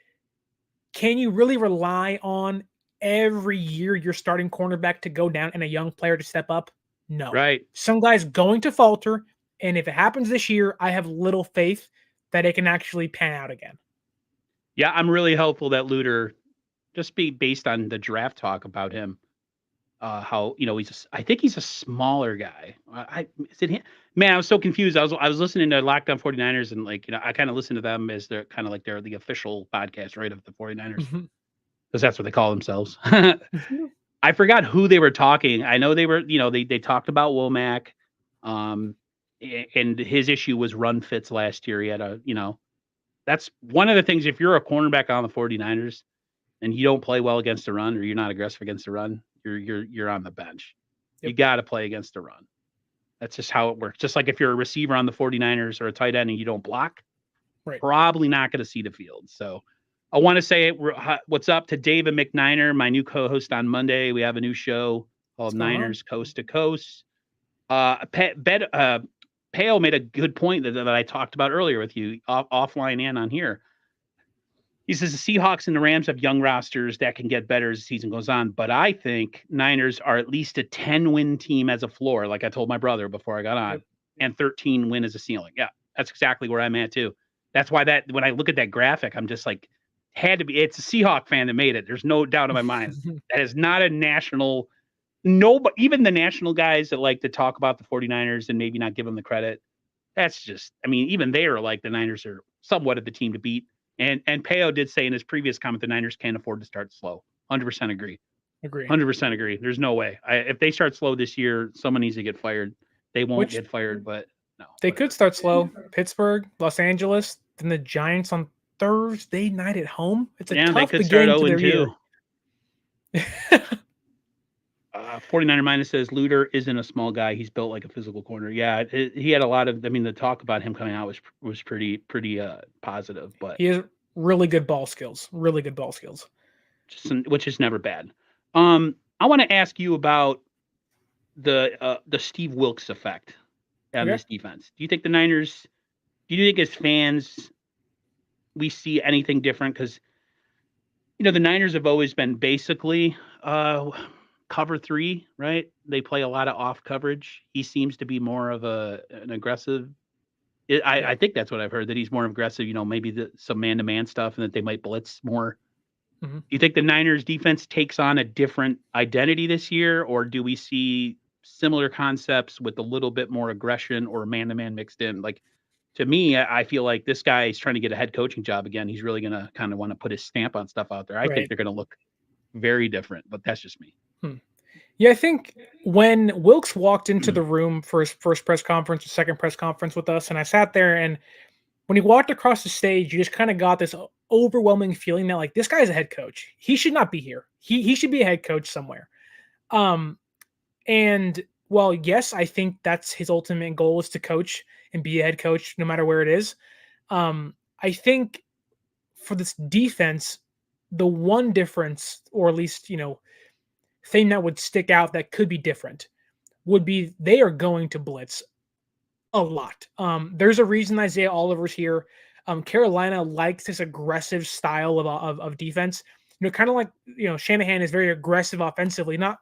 can you really rely on every year your starting cornerback to go down and a young player to step up? No. Right. Some guy's going to falter, and if it happens this year, I have little faith that it can actually pan out again. Yeah, I'm really hopeful that Luter, just be based on the draft talk about him, how I think he's a smaller guy. Is it him? Man, I was so confused. I was listening to Lockdown 49ers, and I kind of listen to them as they're kind of like they're the official podcast, right, of the 49ers, because that's what they call themselves. I forgot who they were talking. I know they were, they talked about Womack, and his issue was run fits last year. He had that's one of the things. If you're a cornerback on the 49ers and you don't play well against the run, or you're not aggressive against the run, you're on the bench. Yep. You got to play against the run. That's just how it works. Just like if you're a receiver on the 49ers or a tight end and you don't block, right, probably not going to see the field. So I want to say what's up to David McNiner, my new co-host on Monday. We have a new show called Niners Coast to Coast. Pale made a good point that I talked about earlier with you offline and on here. He says the Seahawks and the Rams have young rosters that can get better as the season goes on, but I think Niners are at least a 10-win team as a floor, like I told my brother before I got on, and 13 win as a ceiling. Yeah, that's exactly where I'm at too. That's why when I look at that graphic, I'm just like, it's a Seahawk fan that made it. There's no doubt in my mind. That is not a national, but even the national guys that like to talk about the 49ers and maybe not give them the credit. That's just, even they are like, the Niners are somewhat of the team to beat. And Peo did say in his previous comment, the Niners can't afford to start slow. 100% agree. 100% agree. There's no way. If they start slow this year, someone needs to get fired. They won't get fired, but no. They could start slow. Pittsburgh, Los Angeles, then the Giants on Thursday night at home. It's a tough beginning to their year. 49er Minus says Luter isn't a small guy. He's built like a physical corner. Yeah, he had a lot of. The talk about him coming out was pretty positive. But he has really good ball skills. Which is never bad. I want to ask you about the Steve Wilks effect on this defense. Do you think the Niners? Do you think as fans we see anything different? Because the Niners have always been basically cover 3, right? They play a lot of off coverage. He seems to be more of an aggressive. I think that's what I've heard, that he's more aggressive, maybe some man-to-man stuff, and that they might blitz more. Mm-hmm. Do you think the Niners defense takes on a different identity this year, or do we see similar concepts with a little bit more aggression or man-to-man mixed in? Like, to me, I feel like this guy is trying to get a head coaching job again. He's really going to kind of want to put his stamp on stuff out there. I think they're going to look very different, but that's just me. Yeah, I think when Wilks walked into the room for his first press conference, or second press conference with us, and I sat there, and when he walked across the stage, you just kind of got this overwhelming feeling that, like, this guy's a head coach. He should not be here. He should be a head coach somewhere. And well, yes, I think that's his ultimate goal, is to coach and be a head coach no matter where it is. I think for this defense, the one difference, or at least, thing that would stick out that could be different, would be they are going to blitz a lot. There's a reason Isaiah Oliver's here. Carolina likes this aggressive style of defense. Kind of like, Shanahan is very aggressive offensively, not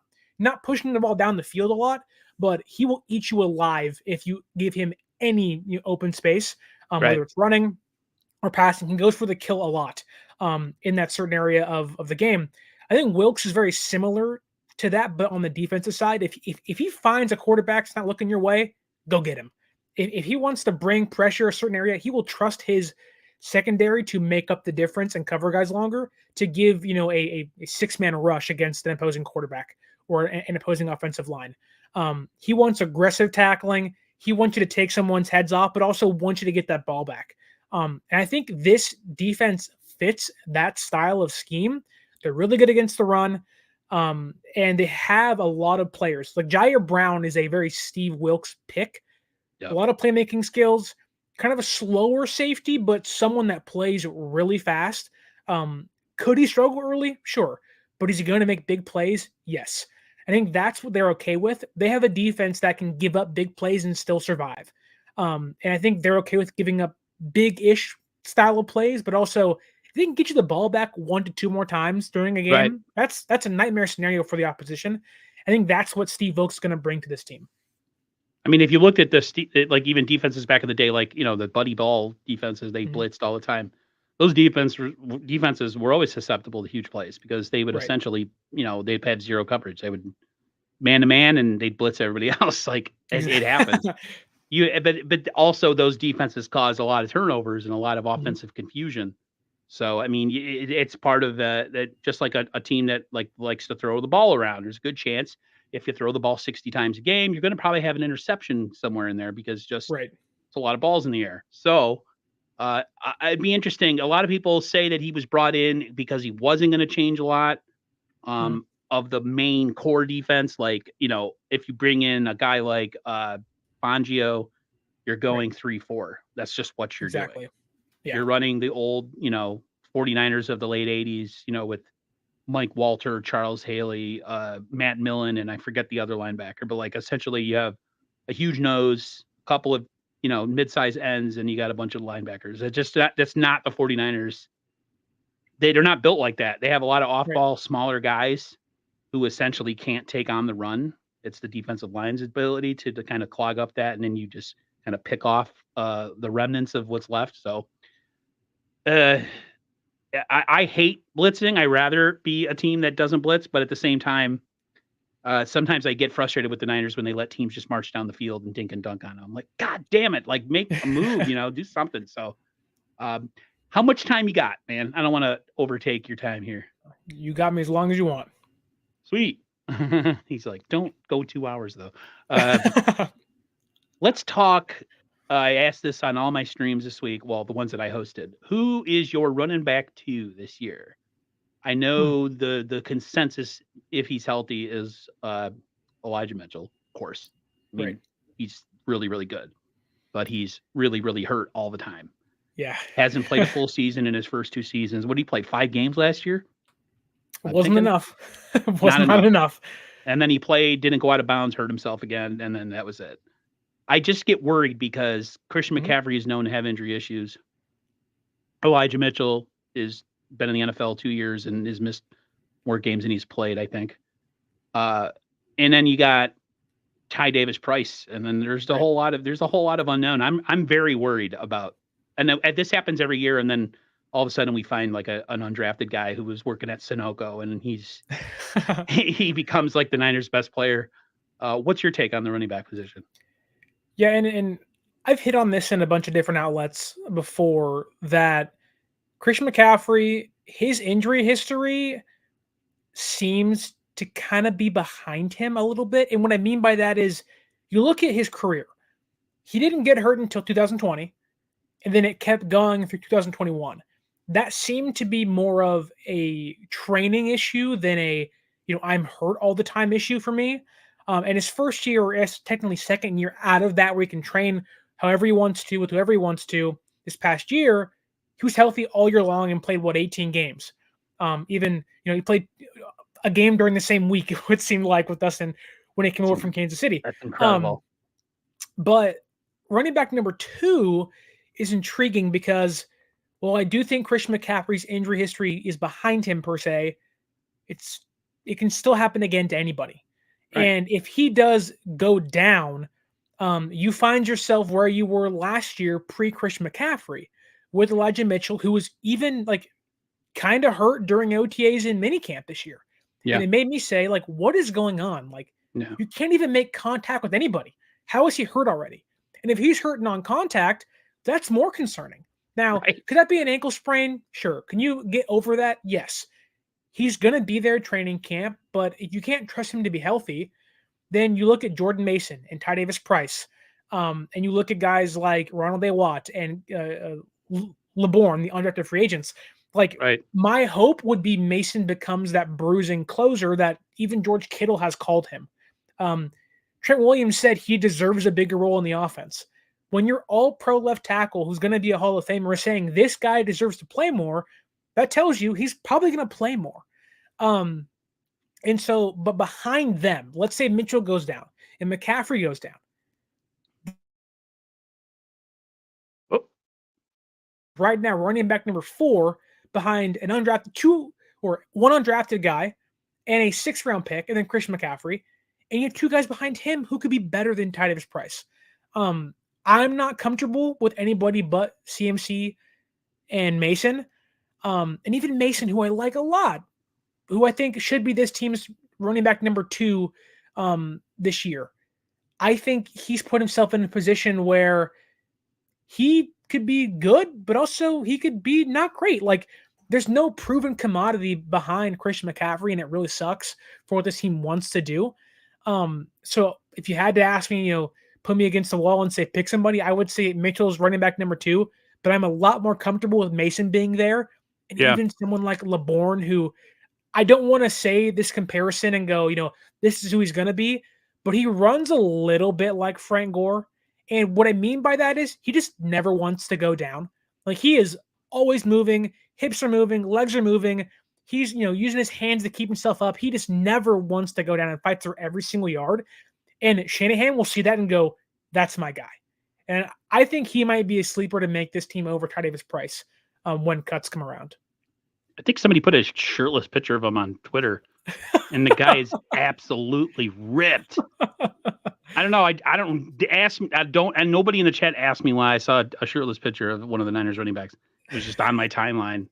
pushing the ball down the field a lot, but he will eat you alive if you give him any open space, whether it's running or passing. He goes for the kill a lot in that certain area of the game. I think Wilks is very similar to that, but on the defensive side, if he finds a quarterback that's not looking your way, go get him. If he wants to bring pressure a certain area, he will trust his secondary to make up the difference and cover guys longer, to give a 6-man rush against an opposing quarterback or an opposing offensive line. He wants aggressive tackling. He wants you to take someone's heads off, but also wants you to get that ball back. And I think this defense fits that style of scheme. They're really good against the run. And they have a lot of players. Like Jair Brown is a very Steve Wilks pick. Yep. A lot of playmaking skills, kind of a slower safety, but someone that plays really fast. Could he struggle early? Sure. But is he going to make big plays? Yes. I think that's what they're okay with. They have a defense that can give up big plays and still survive. And I think they're okay with giving up big-ish style of plays, but also if they can get you the ball back 1 to 2 more times during a Right. game, that's a nightmare scenario for the opposition. I think that's what Steve Wilkes going to bring to this team. I mean, if you looked at like even defenses back in the day, like, the buddy ball defenses, they blitzed all the time. Those defenses were always susceptible to huge plays because they would Right. essentially, they'd have zero coverage. They would man to man and they'd blitz everybody else. Like it happens. But also those defenses cause a lot of turnovers and a lot of offensive confusion. So I mean, it's part of that. Just like a team that likes to throw the ball around, there's a good chance if you throw the ball 60 times a game, you're going to probably have an interception somewhere in there because Right. it's a lot of balls in the air. So it'd be interesting. A lot of people say that he was brought in because he wasn't going to change a lot of the main core defense. Like, if you bring in a guy like Fangio, you're going 3-4. That's just what you're doing. Yeah. You're running the old, 49ers of the late 80s, with Mike Walter, Charles Haley, Matt Millen, and I forget the other linebacker. But like essentially you have a huge nose, a couple of, mid-size ends, and you got a bunch of linebackers. That's not the 49ers. They're not built like that. They have a lot of off-ball, smaller guys who essentially can't take on the run. It's the defensive line's ability to kind of clog up that, and then you just kind of pick off the remnants of what's left. So I hate blitzing. I rather be a team that doesn't blitz, but at the same time, sometimes I get frustrated with the Niners when they let teams just march down the field and dink and dunk on them. I'm like, God damn it. Like, make a move, do something. So how much time you got, man? I don't want to overtake your time here. You got me as long as you want. Sweet. He's like, don't go 2 hours though. Let's talk. I asked this on all my streams this week. Well, the ones that I hosted. Who is your running back 2 this year? I know the consensus, if he's healthy, is Elijah Mitchell, of course. I mean, he's really, really good, but he's really, really hurt all the time. Yeah. Hasn't played a full season in his first 2 seasons. What did he play? 5 games last year? Wasn't enough. Not enough. And then he didn't go out of bounds, hurt himself again, and then that was it. I just get worried because Christian McCaffrey is known to have injury issues. Elijah Mitchell has been in the NFL 2 years and has missed more games than he's played, I think. And then you got Ty Davis Price, and then there's a whole lot of unknown. I'm very worried about, and this happens every year, and then all of a sudden we find like an undrafted guy who was working at Sunoco, and he becomes like the Niners' best player. What's your take on the running back position? Yeah, and I've hit on this in a bunch of different outlets before that Christian McCaffrey, his injury history seems to kind of be behind him a little bit. And what I mean by that is you look at his career. He didn't get hurt until 2020, and then it kept going through 2021. That seemed to be more of a training issue than a, I'm hurt all the time issue for me. And his first year, or technically second year out of that, where he can train however he wants to, with whoever he wants to, this past year, he was healthy all year long and played, 18 games. Even, he played a game during the same week, it would seem like, with Dustin when he came over from Kansas City. That's incredible. But running back number 2 is intriguing because, well, I do think Christian McCaffrey's injury history is behind him per se. It can still happen again to anybody. Right. And if he does go down, you find yourself where you were last year pre-Christian McCaffrey with Elijah Mitchell, who was even like kind of hurt during OTAs in minicamp this year. Yeah. And it made me say, like, what is going on? Like, you can't even make contact with anybody. How is he hurt already? And if he's hurt non-contact, that's more concerning. Now, could that be an ankle sprain? Sure. Can you get over that? Yes. He's going to be there at training camp, but if you can't trust him to be healthy, then you look at Jordan Mason and Ty Davis Price, and you look at guys like Ronald A. Watt and LeBourne, the undrafted free agents. Like, my hope would be Mason becomes that bruising closer that even George Kittle has called him. Trent Williams said he deserves a bigger role in the offense. When you're all-pro left tackle who's going to be a Hall of Famer saying this guy deserves to play more, that tells you he's probably going to play more. And so, but behind them, let's say Mitchell goes down and McCaffrey goes down. Oh, Right now, running back number 4 behind an undrafted one undrafted guy and a 6th-round pick, and then Christian McCaffrey. And you have 2 guys behind him who could be better than Ty Davis Price. I'm not comfortable with anybody but CMC and Mason. And even Mason, who I like a lot, who I think should be this team's running back number 2 this year. I think he's put himself in a position where he could be good, but also he could be not great. Like, there's no proven commodity behind Christian McCaffrey, and it really sucks for what this team wants to do. So if you had to ask me, put me against the wall and say pick somebody, I would say Mitchell's running back number 2, but I'm a lot more comfortable with Mason being there. And even someone like LeBourne, who I don't want to say this comparison and go, this is who he's going to be, but he runs a little bit like Frank Gore. And what I mean by that is he just never wants to go down. Like, he is always moving, hips are moving, legs are moving. He's, using his hands to keep himself up. He just never wants to go down and fight through every single yard. And Shanahan will see that and go, that's my guy. And I think he might be a sleeper to make this team over Ty Davis Price when cuts come around. I think somebody put a shirtless picture of him on Twitter, and the guy is absolutely ripped. I don't know. I don't ask me. I don't, and nobody in the chat asked me why I saw a shirtless picture of one of the Niners running backs. It was just on my timeline.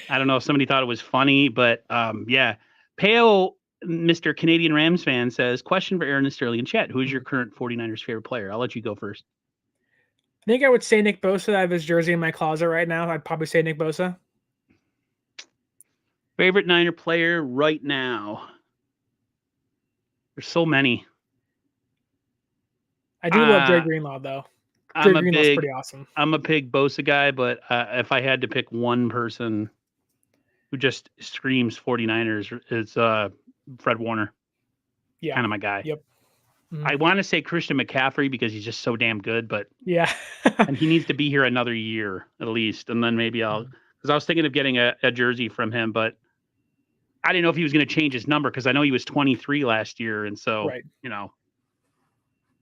I don't know if somebody thought it was funny, but yeah. Pale Mr. Canadian Rams fan says, question for Aaron and Sterling in chat. Who is your current 49ers favorite player? I'll let you go first. I think I would say Nick Bosa. I have his jersey in my closet right now. I'd probably say Nick Bosa. Favorite Niner player right now? There's so many. I do love Dre Greenlaw, though. Dre Greenlaw's pretty awesome. I'm a big Bosa guy, but if I had to pick one person who just screams 49ers, it's Fred Warner. Yeah. Kind of my guy. Yep. Mm-hmm. I want to say Christian McCaffrey because he's just so damn good, but yeah. and he needs to be here another year at least. And then maybe because I was thinking of getting a jersey from him, but I didn't know if he was going to change his number because I know he was 23 last year. And so,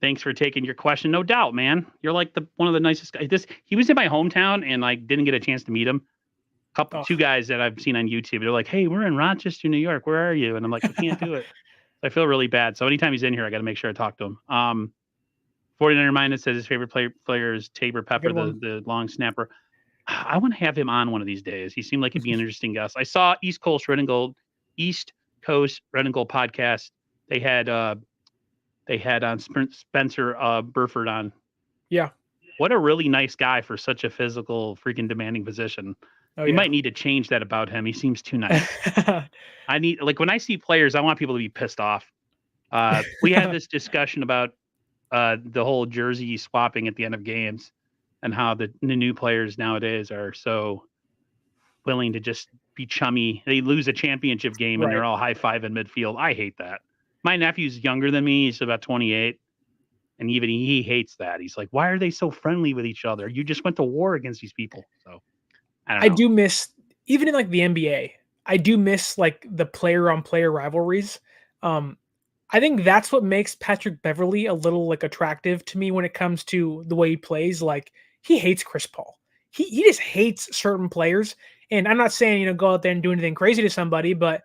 thanks for taking your question. No doubt, man. You're like one of the nicest guys. He was in my hometown and I didn't get a chance to meet him. Two guys that I've seen on YouTube. They're like, hey, we're in Rochester, New York. Where are you? And I'm like, I can't do it. I feel really bad. So anytime he's in here, I got to make sure I talk to him. 49er Minded says his favorite player is Tabor Pepper, the long snapper. I want to have him on one of these days. He seemed like he'd be an interesting guest. I saw East Coast Red and Gold podcast. They had on Spencer Burford on. Yeah. What a really nice guy for such a physical, freaking demanding position. You might need to change that about him. He seems too nice. I need, when I see players, I want people to be pissed off. We had this discussion about the whole jersey swapping at the end of games and how the new players nowadays are so willing to just be chummy. They lose a championship game and they're all high five in midfield. I hate that. My nephew's younger than me. He's about 28. And even he hates that. He's like, why are they so friendly with each other? You just went to war against these people. So I do miss, even in the NBA, I do miss the player on player rivalries. I think that's what makes Patrick Beverley a little attractive to me when it comes to the way he plays. He hates Chris Paul. He just hates certain players. And I'm not saying, go out there and do anything crazy to somebody, but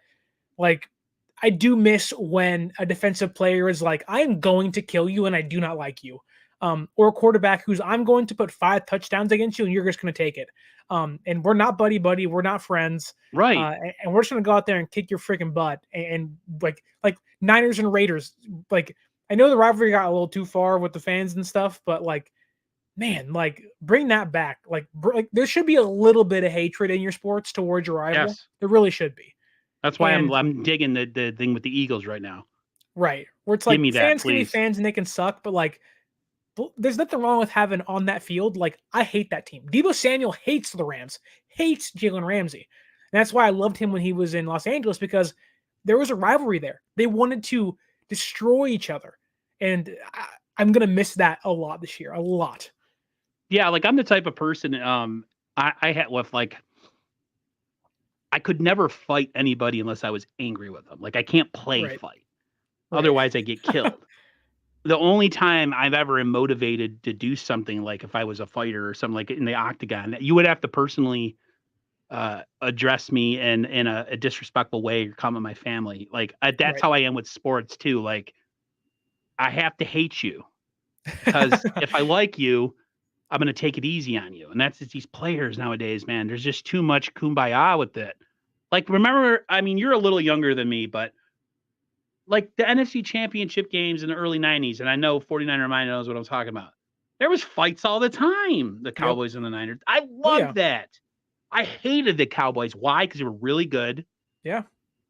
I do miss when a defensive player is like, I am going to kill you and I do not like you. Or a quarterback who's, I'm going to put 5 touchdowns against you and you're just going to take it. And we're not buddy. We're not friends. Right. And we're just going to go out there and kick your freaking butt. And like Niners and Raiders, I know the rivalry got a little too far with the fans and stuff, but man, bring that back. There should be a little bit of hatred in your sports towards your rival. Yes. There really should be. That's why I'm digging the thing with the Eagles right now. Right. Where it's fans can be fans and they can suck, but there's nothing wrong with having on that field. I hate that team. Deebo Samuel hates the Rams, hates Jalen Ramsey. And that's why I loved him when he was in Los Angeles, because there was a rivalry there. They wanted to destroy each other. And I'm going to miss that a lot this year. A lot. Yeah. I'm the type of person, I had with I could never fight anybody unless I was angry with them. Like I can't play Right. fight. Right. Otherwise I get killed. The only time I've ever been motivated to do something, like if I was a fighter or something like in the octagon, you would have to personally address me in a disrespectful way or come at my family. Like that's Right. how I am with sports too. Like I have to hate you because if I like you, I'm going to take it easy on you. And that's just these players nowadays, man. There's just too much kumbaya with it. Like, remember, I mean, you're a little younger than me, but like the NFC Championship games in the early 90s, and I know 49er Mind knows what I'm talking about. There was fights all the time, the Cowboys and the Niners. I Oh, loved yeah. that. I hated the Cowboys. Why? Because they were really good. Yeah.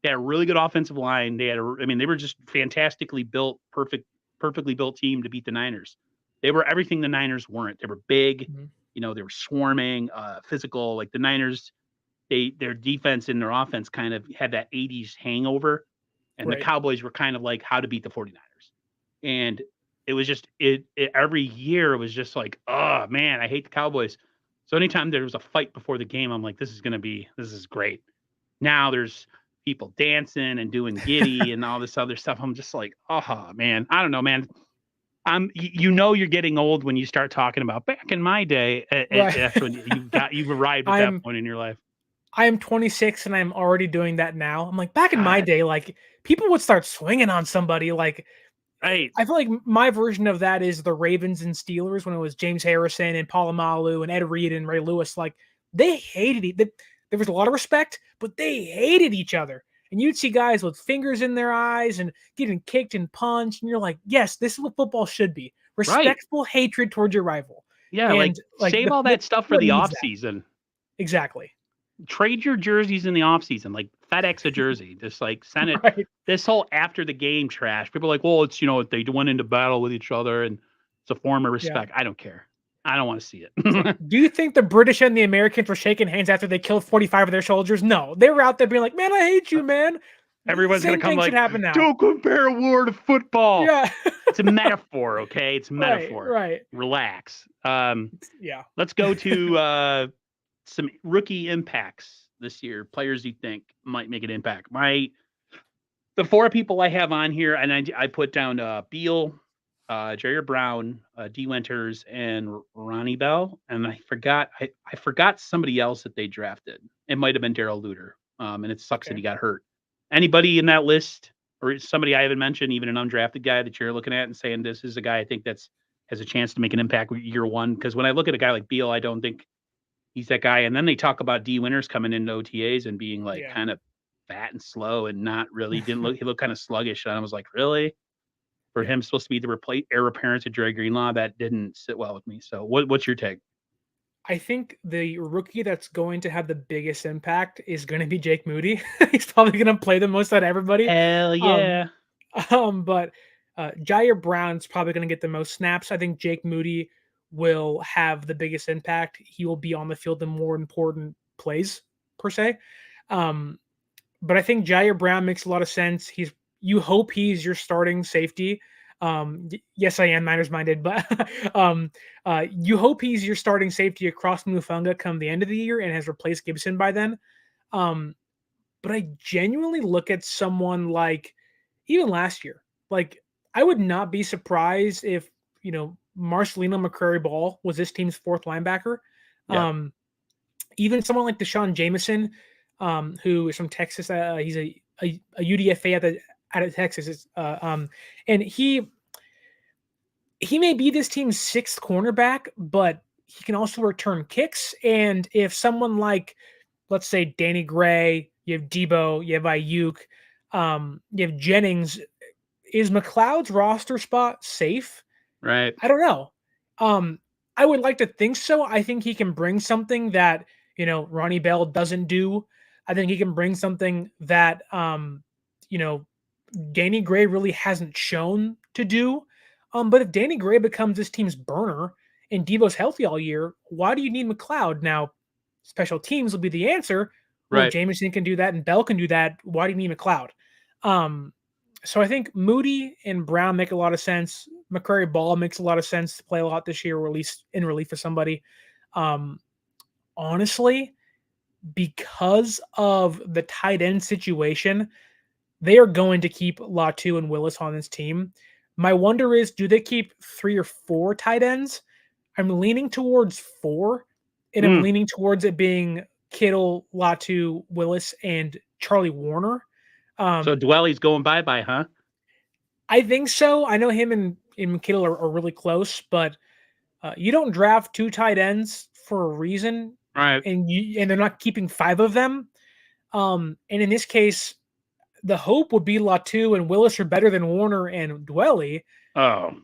They had a really good offensive line. They were just fantastically built, perfectly built team to beat the Niners. They were everything the Niners weren't. They were big, they were swarming, physical. Like the Niners, their defense and their offense kind of had that 80s hangover. And the Right. Cowboys were kind of like how to beat the 49ers. And it was just every year it was just like, oh man, I hate the Cowboys. So anytime there was a fight before the game, I'm like, this is great. Now there's people dancing and doing giddy and all this other stuff. I'm just like, oh man, I don't know, man. You're getting old when you start talking about back in my day. Right. That's when you've arrived at that point in your life. I am 26 and I'm already doing that now. I'm like, back in my God. day, like people would start swinging on somebody. Like, Right. I feel like my version of that is the Ravens and Steelers when it was James Harrison and Polamalu and Ed Reed and Ray Lewis. Like they hated it. There was a lot of respect, but they hated each other. And you'd see guys with fingers in their eyes and getting kicked and punched. And you're like, yes, this is what football should be. Respectful hatred towards your rival. Yeah, And like save all that stuff for the off season. Exactly. Trade your jerseys in the off season, like FedEx a jersey. Just like send it. Right. This whole after the game trash. People are like, well, it's they went into battle with each other and it's a form of respect. I don't care. I don't want to see it. Do you think the British and the Americans were shaking hands after they killed 45 of their soldiers? No, they were out there being like, "Man, I hate you, man." Everyone's gonna come like, happen now. Don't compare war to football. Yeah, it's a metaphor, okay? It's a metaphor. Right. Relax. Yeah. Let's go to some rookie impacts this year. Players you think might make an impact. The four people I have on here, and I put down Beal, Jerry Brown, D. Winters, and Ronnie Bell, and I forgot somebody else that they drafted. It might have been Darrell Luter, and it sucks that he got hurt. Anybody in that list, or somebody I haven't mentioned, even an undrafted guy that you're looking at and saying this is a guy I think has a chance to make an impact year one? Because when I look at a guy like Beal, I don't think he's that guy. And then they talk about D. Winters coming into OTAs and being like kind of fat and slow and not really he looked kind of sluggish. And I was like, really? For him supposed to be the heir apparent to Dre Greenlaw, that didn't sit well with me. So what's your take? I think the rookie that's going to have the biggest impact is going to be Jake Moody. He's probably going to play the most out of everybody. Hell yeah. But Jair Brown's probably going to get the most snaps. I think Jake Moody will have the biggest impact. He will be on the field in more important plays per se. But I think Jair Brown makes a lot of sense. You hope he's your starting safety. Yes, I am Niners minded, but you hope he's your starting safety across Mufunga come the end of the year and has replaced Gibson by then. But I genuinely look at someone like even last year, like I would not be surprised if, Marcelino McCrary-Ball was this team's fourth linebacker. Yeah. Even someone like Deshaun Jameson, who is from Texas. He's a UDFA out of Texas. And he may be this team's sixth cornerback, but he can also return kicks. And if someone like, let's say, Danny Gray, you have Debo, you have Ayuk, you have Jennings, is McLeod's roster spot safe? Right. I don't know. I would like to think so. I think he can bring something that, Ronnie Bell doesn't do. I think he can bring something that, Danny Gray really hasn't shown to do. But if Danny Gray becomes this team's burner and Debo's healthy all year, why do you need McLeod? Now, special teams will be the answer. Well, right. Jameson can do that and Bell can do that. Why do you need McLeod? So I think Moody and Brown make a lot of sense. McCrary-Ball makes a lot of sense to play a lot this year, or at least in relief for somebody. Honestly, because of the tight end situation, they are going to keep Latu and Willis on this team. My wonder is, do they keep 3 or 4 tight ends? I'm leaning towards 4, and I'm leaning towards it being Kittle, Latu, Willis, and Charlie Warner. So Dwelly's going bye-bye, huh? I think so. I know him and Kittle are really close, but you don't draft 2 tight ends for a reason, Right. and they're not keeping 5 of them. And in this case, the hope would be Latu and Willis are better than Warner and Dwelly. Oh,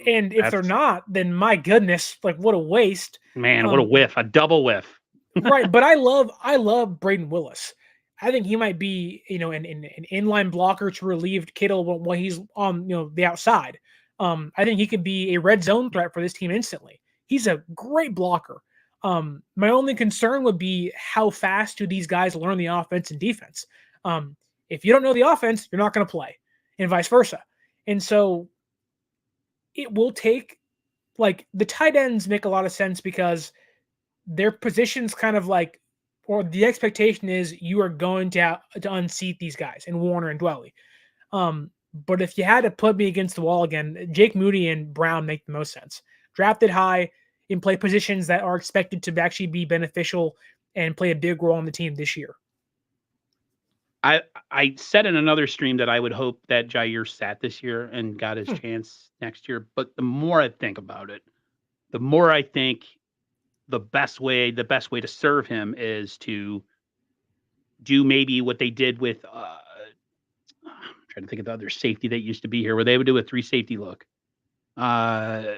And if they're not, then my goodness, like what a waste. man, what a whiff, a double whiff. Right. But I love Braden Willis. I think he might be, an inline blocker to relieve Kittle when he's on, the outside. I think he could be a red zone threat for this team instantly. He's a great blocker. My only concern would be how fast do these guys learn the offense and defense? If you don't know the offense, you're not going to play, and vice versa. And so it will take, like, the tight ends make a lot of sense because their positions kind of like, or the expectation is you are going to unseat these guys and Warner and Dwelly. But if you had to put me against the wall again, Jake Moody and Brown make the most sense. Drafted high and play positions that are expected to actually be beneficial and play a big role on the team this year. I said in another stream that I would hope that Jair sat this year and got his chance next year. But the more I think about it, the more I think the best way to serve him is to do maybe what they did with I'm trying to think of the other safety that used to be here, where they would do a 3 safety look. I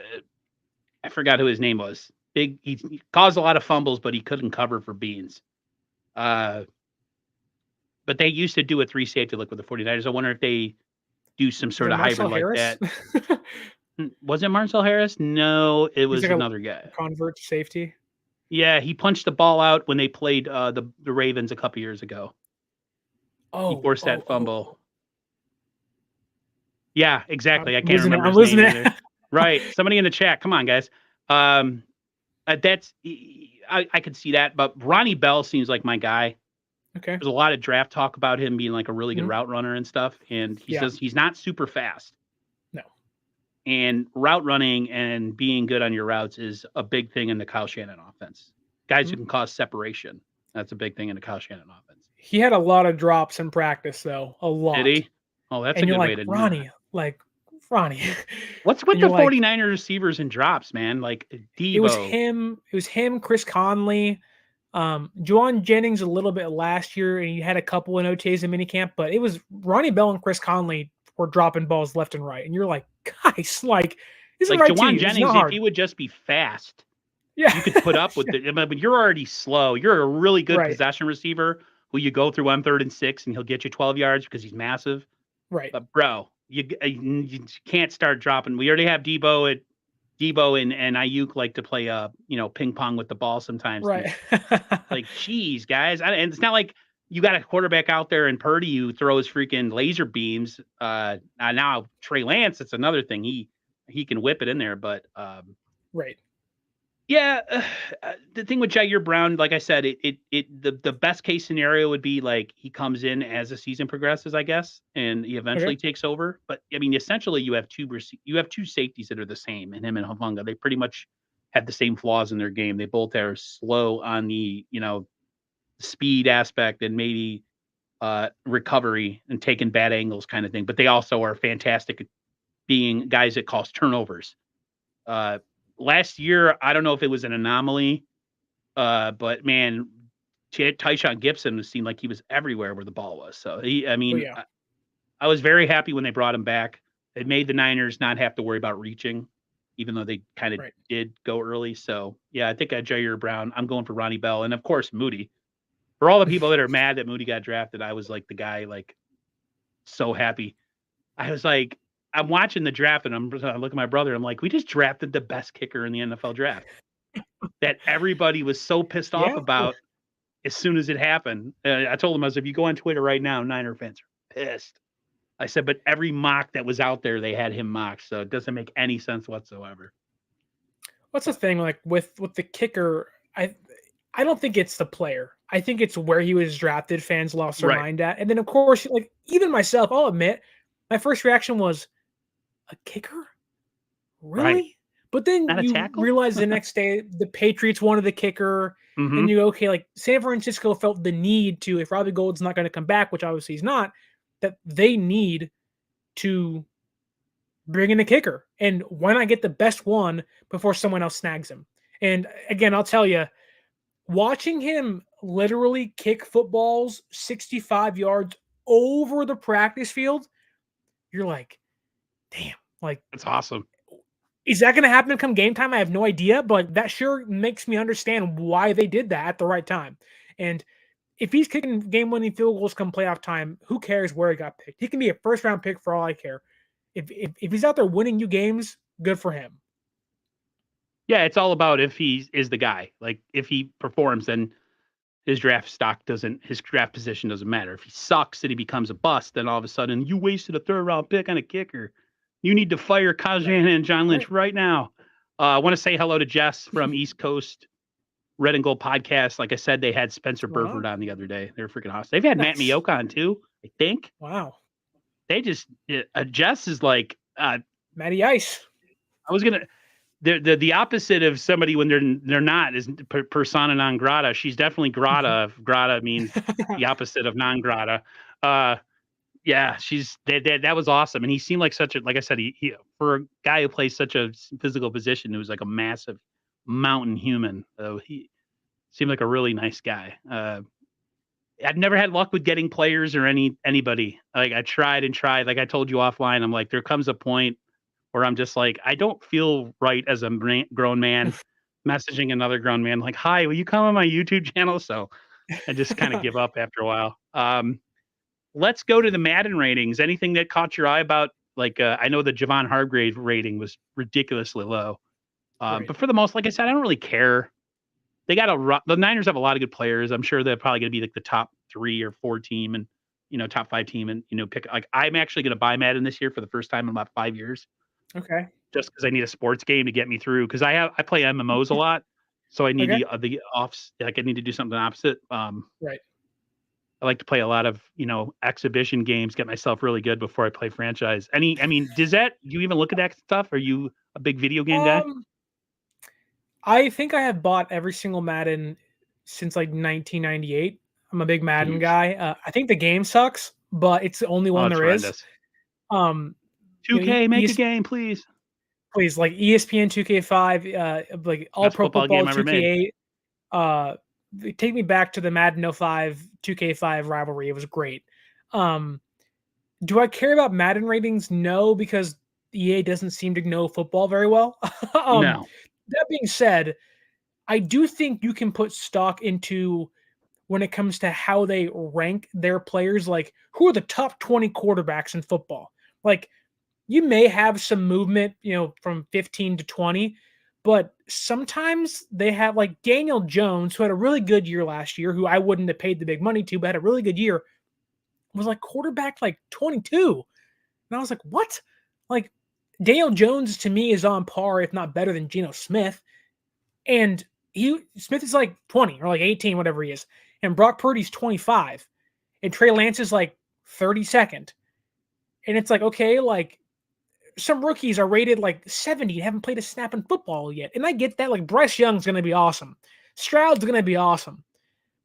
forgot who his name was. He caused a lot of fumbles, but he couldn't cover for beans. But they used to do a 3 safety look with the 49ers. I wonder if they do some sort of hybrid like that. Was it Marcel Harris? No, it was like another guy. Convert safety. Yeah, he punched the ball out when they played the Ravens a couple years ago. He forced that fumble. Yeah, exactly. I can't remember his name either. Right. Somebody in the chat. Come on, guys. That's I could see that, but Ronnie Bell seems like my guy. Okay. There's a lot of draft talk about him being like a really good route runner and stuff, and he says he's not super fast. No. And route running and being good on your routes is a big thing in the Kyle Shanahan offense. Guys who can cause separation. That's a big thing in the Kyle Shanahan offense. He had a lot of drops in practice, though. A lot. Did he? Oh, that's a good way to do it. Ronnie. What's with the 49ers receivers and drops, man? Like Deebo. It was him, Chris Conley, Juwan Jennings a little bit last year, and he had a couple in OTAs and minicamp, but it was Ronnie Bell and Chris Conley were dropping balls left and right. And you're like, guys, like, this is right Juwan Jennings, if he would just be fast, you could put up with it. But you're already slow. You're a really good possession receiver who you go through on 3rd and 6 and he'll get you 12 yards because he's massive. Right. But bro, you can't start dropping. We already have Deebo and Ayuk like to play ping pong with the ball sometimes. Right. Like, geez, guys. And it's not like you got a quarterback out there in Purdy who throws freaking laser beams. Now Trey Lance, it's another thing. He can whip it in there, but right. Yeah, the thing with Jair Brown, like I said, the best case scenario would be like he comes in as the season progresses, I guess, and he eventually takes over. But I mean, essentially, you have two safeties that are the same, and him and Hufanga. They pretty much have the same flaws in their game. They both are slow on the speed aspect and maybe recovery and taking bad angles kind of thing. But they also are fantastic at being guys that cause turnovers. Last year, I don't know if it was an anomaly, but man, Tyshawn Gibson seemed like he was everywhere where the ball was. So I was very happy when they brought him back. It made the Niners not have to worry about reaching, even though they kind of did go early. So yeah, I think Jair Brown. I'm going for Ronnie Bell, and of course Moody. For all the people that are mad that Moody got drafted, I was like the guy, like so happy. I was like, I'm watching the draft and I look at my brother. I'm like, we just drafted the best kicker in the NFL draft that everybody was so pissed off about as soon as it happened. I told him, I was, if you go on Twitter right now, Niner fans are pissed. I said, but every mock that was out there, they had him mocked. So it doesn't make any sense whatsoever. What's the thing like with the kicker? I don't think it's the player. I think it's where he was drafted. Fans lost their Right. mind at, and then of course, like even myself, I'll admit, my first reaction was a kicker, Right. really? But then Not a you tackle? realize the next day the Patriots wanted the kicker, and Mhm. you go, okay, like San Francisco felt the need to, if Robbie Gould's not going to come back, which obviously he's not, that they need to bring in a kicker. And why not get the best one before someone else snags him? And again, I'll tell you, watching him literally kick footballs 65 yards over the practice field, you're like, damn, like, That's awesome. is that going to happen come game time? I have no idea, but that sure makes me understand why they did that at the right time. And if he's kicking game-winning field goals come playoff time, who cares where he got picked? He can be a first-round pick for all I care. If he's out there winning you games, good for him. Yeah, it's all about if he is the guy. Like if he performs, then his draft position doesn't matter. If he sucks and he becomes a bust, then all of a sudden you wasted a 3rd round pick on a kicker. You need to fire Kyle Shanahan and John Lynch right now. I want to say hello to Jess from East Coast Red and Gold podcast. Like I said, they had Spencer Burford on the other day. They're freaking awesome. They've had Matt Mioka on too, I think. Wow. They just Jess is like Matty Ice. I was gonna the opposite of somebody when they're not is persona non grata. She's definitely grata. If grata means the opposite of non grata. Yeah, that was awesome, and he seemed like such a, like I said, he for a guy who plays such a physical position, who was like a massive mountain human. He seemed like a really nice guy. I've never had luck with getting players or anybody. Like I tried and tried. Like I told you offline, I'm like, there comes a point where I'm just like, I don't feel right as a grown man messaging another grown man like, "Hi, will you come on my YouTube channel?" So I just kind of give up after a while. Let's go to the Madden ratings. Anything that caught your eye about, like, I know the Javon Hargrave rating was ridiculously low. Right. But for the most, like I said, I don't really care. They got the Niners have a lot of good players. I'm sure they're probably going to be like the top 3 or 4 team and, top 5 team and, pick, like, I'm actually going to buy Madden this year for the first time in about 5 years. Okay. Just because I need a sports game to get me through. Because I play MMOs a lot. So I need the offs. Like I need to do something opposite. Right. I like to play a lot of, exhibition games, get myself really good before I play franchise. Do you even look at that stuff? Are you a big video game guy? I think I have bought every single Madden since like 1998. I'm a big Madden guy. I think the game sucks, but it's the only one there is. 2K, make a game, please. Please, like ESPN 2K5, like All Best Pro football Football game ever made. 2K8. Take me back to the Madden 05 2K5 rivalry. It was great. Do I care about Madden ratings? No, because EA doesn't seem to know football very well. No. That being said, I do think you can put stock into when it comes to how they rank their players. Like, who are the top 20 quarterbacks in football? Like, you may have some movement, from 15 to 20, but sometimes they have like Daniel Jones, who had a really good year last year, who I wouldn't have paid the big money to, but had a really good year, was like quarterback like 22. And I was like, what? Like, Daniel Jones to me is on par, if not better than Geno Smith. And Smith is like 20 or like 18, whatever he is. And Brock Purdy's 25. And Trey Lance is like 32nd. And it's like, okay, like some rookies are rated like 70 and haven't played a snap in football yet. And I get that. Like Bryce Young's going to be awesome. Stroud's going to be awesome.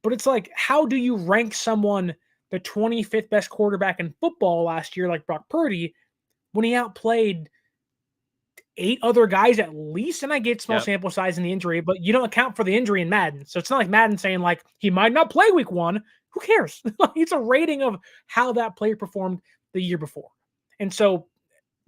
But it's like, how do you rank someone the 25th best quarterback in football last year, like Brock Purdy, when he outplayed 8 other guys at least? And I get small sample size in the injury, but you don't account for the injury in Madden. So it's not like Madden saying like he might not play week 1. Who cares? It's a rating of how that player performed the year before. And so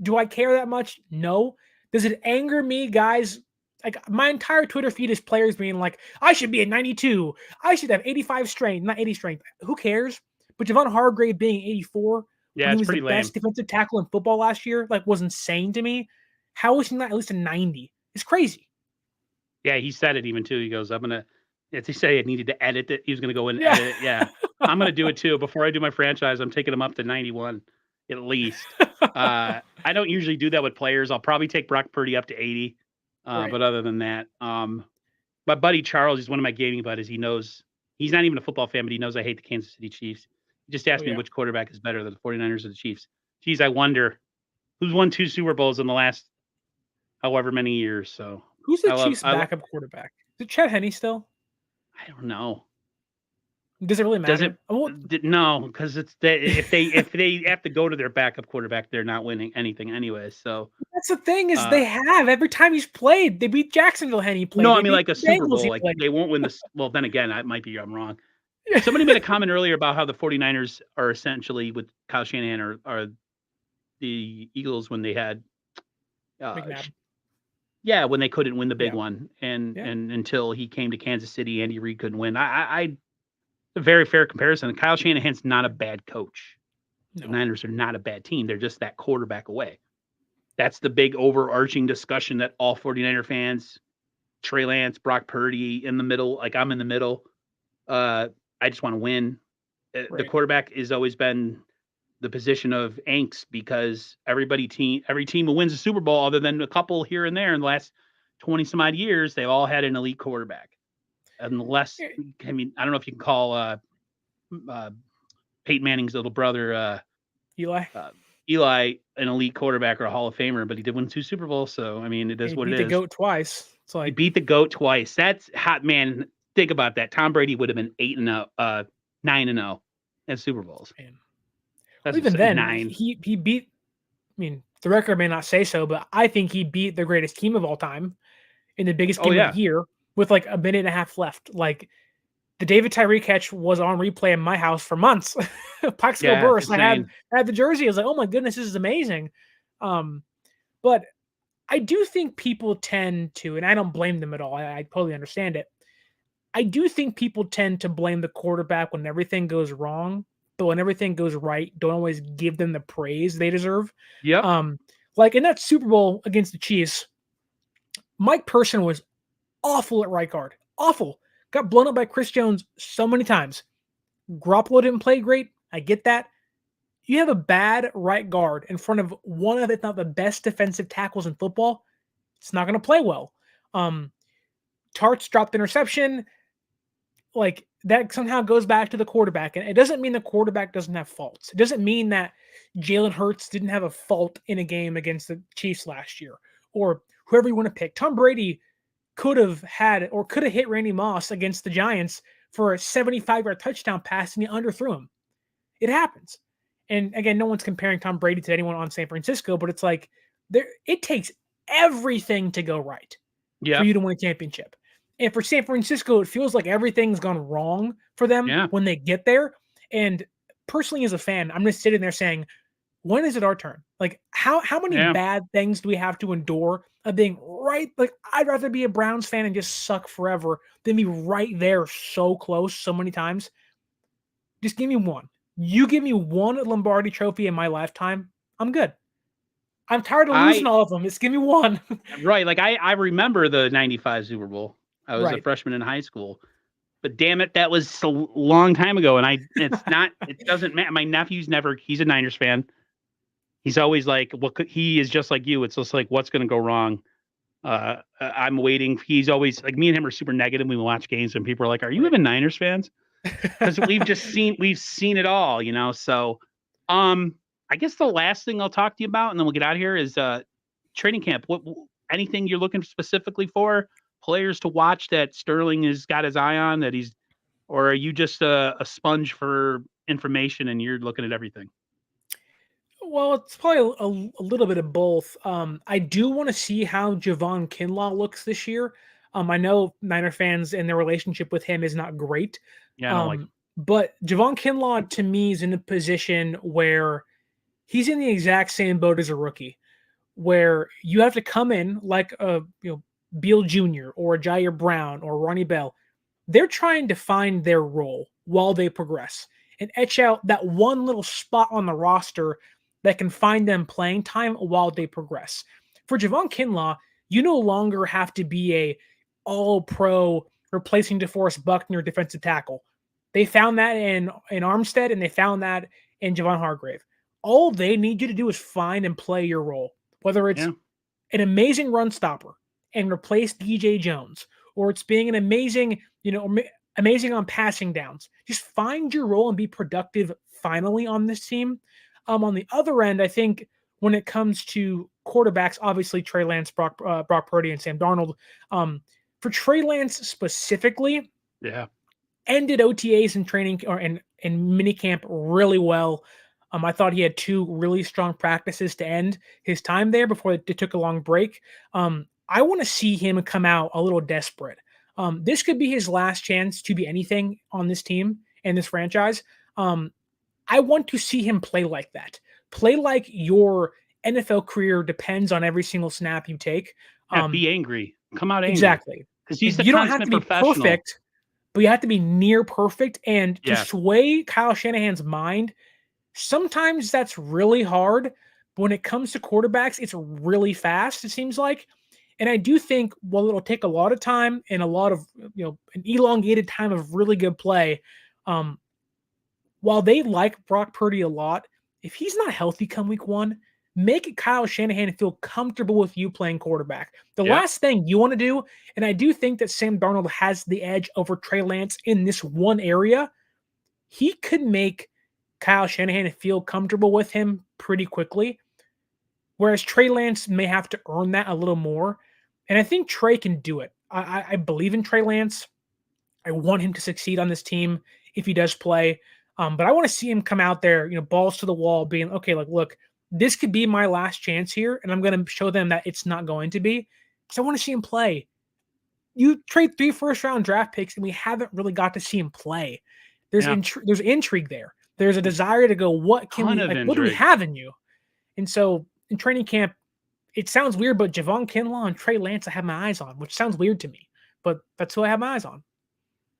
do I care that much? No. Does it anger me, guys? Like my entire Twitter feed is players being like, I should be at 92. I should have 85 strength, not 80 strength. Who cares? But Javon Hargrave being 84, when he was the best defensive tackle in football last year, like was insane to me. How is he not at least a 90? It's crazy. Yeah, he said it even too. He goes, as he said, I needed to edit it. He was going to go in and edit it. Yeah, I'm going to do it too. Before I do my franchise, I'm taking him up to 91 at least. I don't usually do that with players. I'll probably take Brock Purdy up to 80. But other than that, my buddy Charles, he's one of my gaming buddies. He knows He's not even a football fan, but he knows I hate the Kansas City Chiefs. He just asked me which quarterback is better, the 49ers or the Chiefs. Geez, I wonder who's won 2 Super Bowls in the last however many years. So who's the Chiefs' backup quarterback? Is it Chet Henne still? I don't know. Does it really matter? No, because it's if they have to go to their backup quarterback, they're not winning anything anyway. So that's the thing is they have every time he's played, they beat Jacksonville. Henne played. No, I mean like a Super Bowl. Like they won't win this. Well, then again, I'm wrong. Somebody made a comment earlier about how the 49ers are essentially with Kyle Shanahan are the Eagles when they had when they couldn't win the big one and until he came to Kansas City, Andy Reid couldn't win. I a very fair comparison. Kyle Shanahan's not a bad coach. No. The Niners are not a bad team. They're just that quarterback away. That's the big overarching discussion that all 49er fans, Trey Lance, Brock Purdy in the middle, like I'm in the middle. I just want to win. Right. The quarterback has always been the position of angst because every team who wins a Super Bowl, other than a couple here and there in the last 20 some odd years, they've all had an elite quarterback. Unless, I mean, I don't know if you can call Peyton Manning's little brother Eli an elite quarterback or a Hall of Famer, but he did win 2 Super Bowls. So I mean, it is what it is. He beat the GOAT twice. It's like he beat the GOAT twice. That's hot, man. Think about that. Tom Brady would have been 9-0 at Super Bowls. Well, even then, he beat. I mean, the record may not say so, but I think he beat the greatest team of all time in the biggest game of the year with like a minute and a half left. Like the David Tyree catch was on replay in my house for months. Plaxico burst. I had the jersey. I was like, oh my goodness, this is amazing. But I do think people tend to, and I don't blame them at all. I totally understand it. I do think people tend to blame the quarterback when everything goes wrong, but when everything goes right, don't always give them the praise they deserve. Yeah. Like in that Super Bowl against the Chiefs, Mike Person was awful at right guard. Awful. Got blown up by Chris Jones so many times. Garoppolo didn't play great. I get that. You have a bad right guard in front of one of, if not the best defensive tackles in football. It's not going to play well. Tarts dropped interception. Like that somehow goes back to the quarterback. And it doesn't mean the quarterback doesn't have faults. It doesn't mean that Jalen Hurts didn't have a fault in a game against the Chiefs last year or whoever you want to pick. Tom Brady could have hit Randy Moss against the Giants for a 75-yard touchdown pass and he underthrew him. It happens. And again, no one's comparing Tom Brady to anyone on San Francisco, but it's like it takes everything to go right for you to win a championship. And for San Francisco, it feels like everything's gone wrong for them when they get there. And personally, as a fan, I'm just sitting there saying, when is it our turn? Like, how many bad things do we have to endure of being right? Like, I'd rather be a Browns fan and just suck forever than be right there so close so many times. Just give me one. You give me one Lombardi trophy in my lifetime, I'm good. I'm tired of losing all of them. Just give me one. Right. Like, I remember the 95 Super Bowl. I was a freshman in high school. But damn it, that was a long time ago. And it doesn't matter. My nephew's he's a Niners fan. He's always like, he is just like you. It's just like, what's going to go wrong? I'm waiting. He's always like, me and him are super negative when we watch games and people are like, are you even Niners fans? Because we've seen it all, you know? So, I guess the last thing I'll talk to you about, and then we'll get out of here, is training camp. Anything you're looking specifically for? Players to watch that Sterling has got his eye on, or are you just a sponge for information and you're looking at everything? Well, it's probably a little bit of both. I do want to see how Javon Kinlaw looks this year. I know Niner fans and their relationship with him is not great. Yeah, but Javon Kinlaw to me is in a position where he's in the exact same boat as a rookie, where you have to come in like a Beal Jr. or Jair Brown or Ronnie Bell. They're trying to find their role while they progress and etch out that one little spot on the roster that can find them playing time while they progress. For Javon Kinlaw, you no longer have to be a all-pro replacing DeForest Buckner defensive tackle. They found that in Armstead, and they found that in Javon Hargrave. All they need you to do is find and play your role, whether it's an amazing run stopper and replace DJ Jones, or it's being an amazing, amazing on passing downs. Just find your role and be productive finally on this team. On the other end, I think when it comes to quarterbacks, obviously Trey Lance, Brock Purdy, and Sam Darnold. For Trey Lance specifically, Yeah. ended OTAs and training and minicamp really well. I thought he had 2 really strong practices to end his time there before they took a long break. I want to see him come out a little desperate. This could be his last chance to be anything on this team and this franchise. I want to see him play like that. Play like your NFL career depends on every single snap you take. Be angry. Come out angry. Exactly. Because he's the you don't have to be professional. perfect, but you have to be near perfect. And to Yeah. sway Kyle Shanahan's mind, sometimes that's really hard. But when it comes to quarterbacks, it's really fast, it seems like. And I do think, while it'll take a lot of time and a lot of, an elongated time of really good play, while they like Brock Purdy a lot, if he's not healthy come week 1, make Kyle Shanahan feel comfortable with you playing quarterback. The last thing you want to do, and I do think that Sam Darnold has the edge over Trey Lance in this one area, he could make Kyle Shanahan feel comfortable with him pretty quickly, whereas Trey Lance may have to earn that a little more. And I think Trey can do it. I believe in Trey Lance. I want him to succeed on this team if he does play. But I want to see him come out there, balls to the wall, being, okay, like, look, this could be my last chance here, and I'm going to show them that it's not going to be. Because I want to see him play. You trade 3 first-round draft picks, and we haven't really got to see him play. There's intrigue there. There's a desire to go, what do we have in you? And so in training camp, it sounds weird, but Javon Kinlaw and Trey Lance I have my eyes on, which sounds weird to me, but that's who I have my eyes on.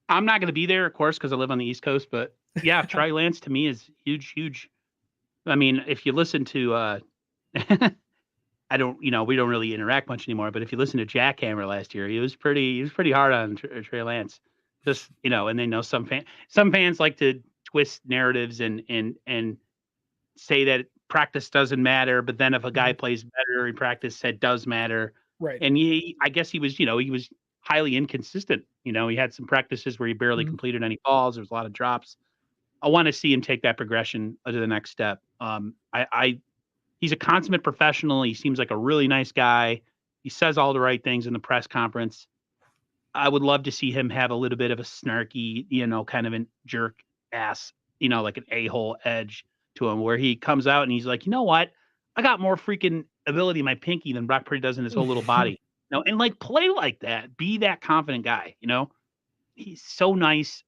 I'm not going to be there, of course, because I live on the East Coast, but yeah, Trey Lance to me is huge. I mean, if you listen to, we don't really interact much anymore, but if you listen to Jackhammer last year, he was pretty hard on Trey Lance. Just, and they know some fans like to twist narratives and say that practice doesn't matter, but then if a guy plays better in practice, it does matter. Right. And I guess he was highly inconsistent. He had some practices where he barely completed any balls. There was a lot of drops. I want to see him take that progression to the next step. He's a consummate professional. He seems like a really nice guy. He says all the right things in the press conference. I would love to see him have a little bit of a snarky, kind of a jerk ass, like an a-hole edge to him, where he comes out and he's like, you know what? I got more freaking ability in my pinky than Brock Purdy does in his whole little body. And like play like that. Be that confident guy. He's so nice.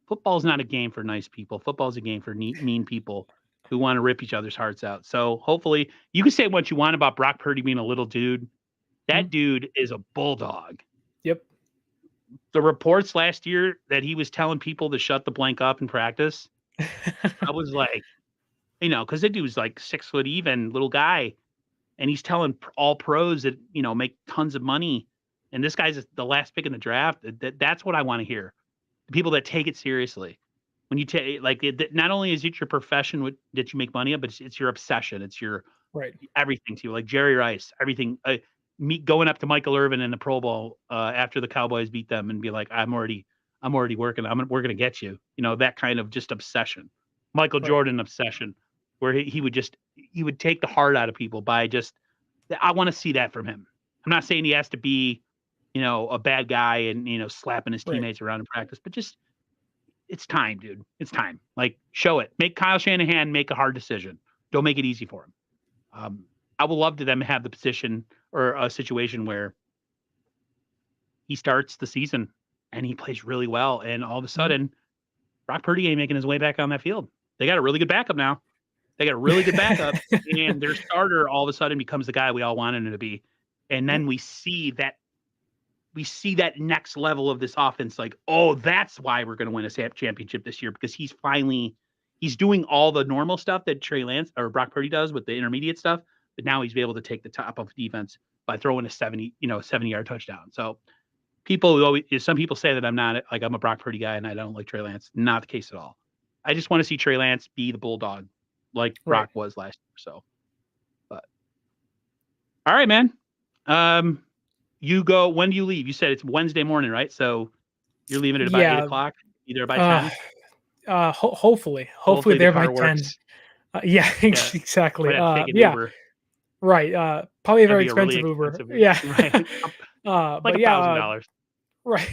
Football's not a game for nice people. Football's a game for mean people who want to rip each other's hearts out. So hopefully, you can say what you want about Brock Purdy being a little dude. That dude is a bulldog. Yep. The reports last year that he was telling people to shut the blank up in practice, I was like, because that dude was like 6 foot even little guy, and he's telling all pros that make tons of money, and this guy's the last pick in the draft. That's what I want to hear. The people that take it seriously. When you take not only is it your profession that you make money of, but it's your obsession. It's your everything to you. Like Jerry Rice, everything. Me going up to Michael Irvin in the Pro Bowl after the Cowboys beat them and be like, I'm already working. We're gonna get you. That kind of just obsession. Michael Jordan obsession, where he would take the heart out of people by just. I want to see that from him. I'm not saying he has to be, a bad guy and slapping his teammates around in practice, but just. It's time, dude. It's time. Like, show it. Make Kyle Shanahan make a hard decision. Don't make it easy for him. I would love to them have the position or a situation where he starts the season and he plays really well, and all of a sudden, Brock Purdy ain't making his way back on that field. They got a really good backup now. And their starter all of a sudden becomes the guy we all wanted him to be. And then we see that next level of this offense, like, oh, that's why we're going to win a championship this year, because he's doing all the normal stuff that Trey Lance or Brock Purdy does with the intermediate stuff, but now he's able to take the top of defense by throwing a 70-yard touchdown. So some people say that I'm a Brock Purdy guy and I don't like Trey Lance. Not the case at all. I just want to see Trey Lance be the bulldog like Brock was last year. So, but all right, man. You go, when do you leave? You said it's Wednesday morning, right? So You're leaving at about 8:00. You there by 10? Hopefully Hopefully the there by car 10. works. Yeah, Yeah. exactly. Might have to take an Yeah, Uber. right. Probably a That'd very be a really expensive Uber. expensive Yeah. right. Like But yeah, $1,000. right.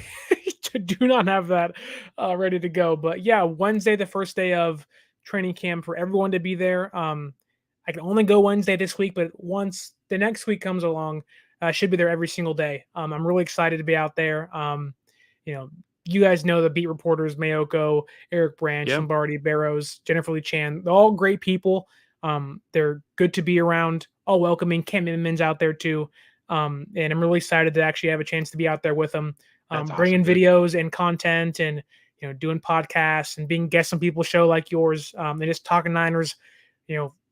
Do not have that ready to go. But yeah, Wednesday, the first day of training camp for everyone to be there. I can only go Wednesday this week, but once the next week comes along, I should be there every single day. I'm really excited to be out there. You know, you guys know the beat reporters, Mayoko, Eric Branch, Yep. Lombardi, Barrows, Jennifer Lee Chan. They're all great people. They're good to be around, all welcoming. Cam Min's out there too. And I'm really excited to actually have a chance to be out there with them, That's bringing awesome, dude. videos and content and, doing podcasts and being guests on people's show like yours, and just talking Niners,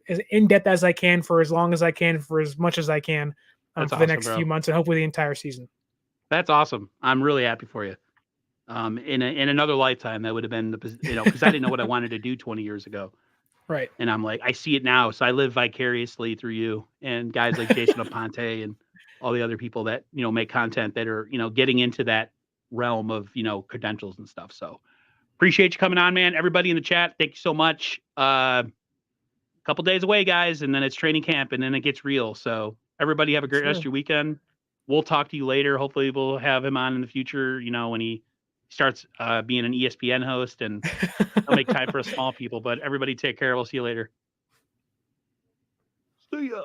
as in depth as I can for as long as I can for as much as I can That's for the awesome, next bro. few months and hopefully the entire season. That's awesome. I'm really happy for you. In another lifetime, that would have been because I didn't know what I wanted to do 20 years ago. Right. And I'm like, I see it now. So I live vicariously through you and guys like Jason Aponte and all the other people that, make content that are, getting into that realm of, credentials and stuff. So appreciate you coming on, man. Everybody in the chat, thank you so much. Couple days away, guys, and then it's training camp and then it gets real. So everybody have a great rest of your weekend. We'll talk to you later. Hopefully we'll have him on in the future, when he starts being an ESPN host, and he'll make time for us small people. But everybody take care. We'll see you later. See ya.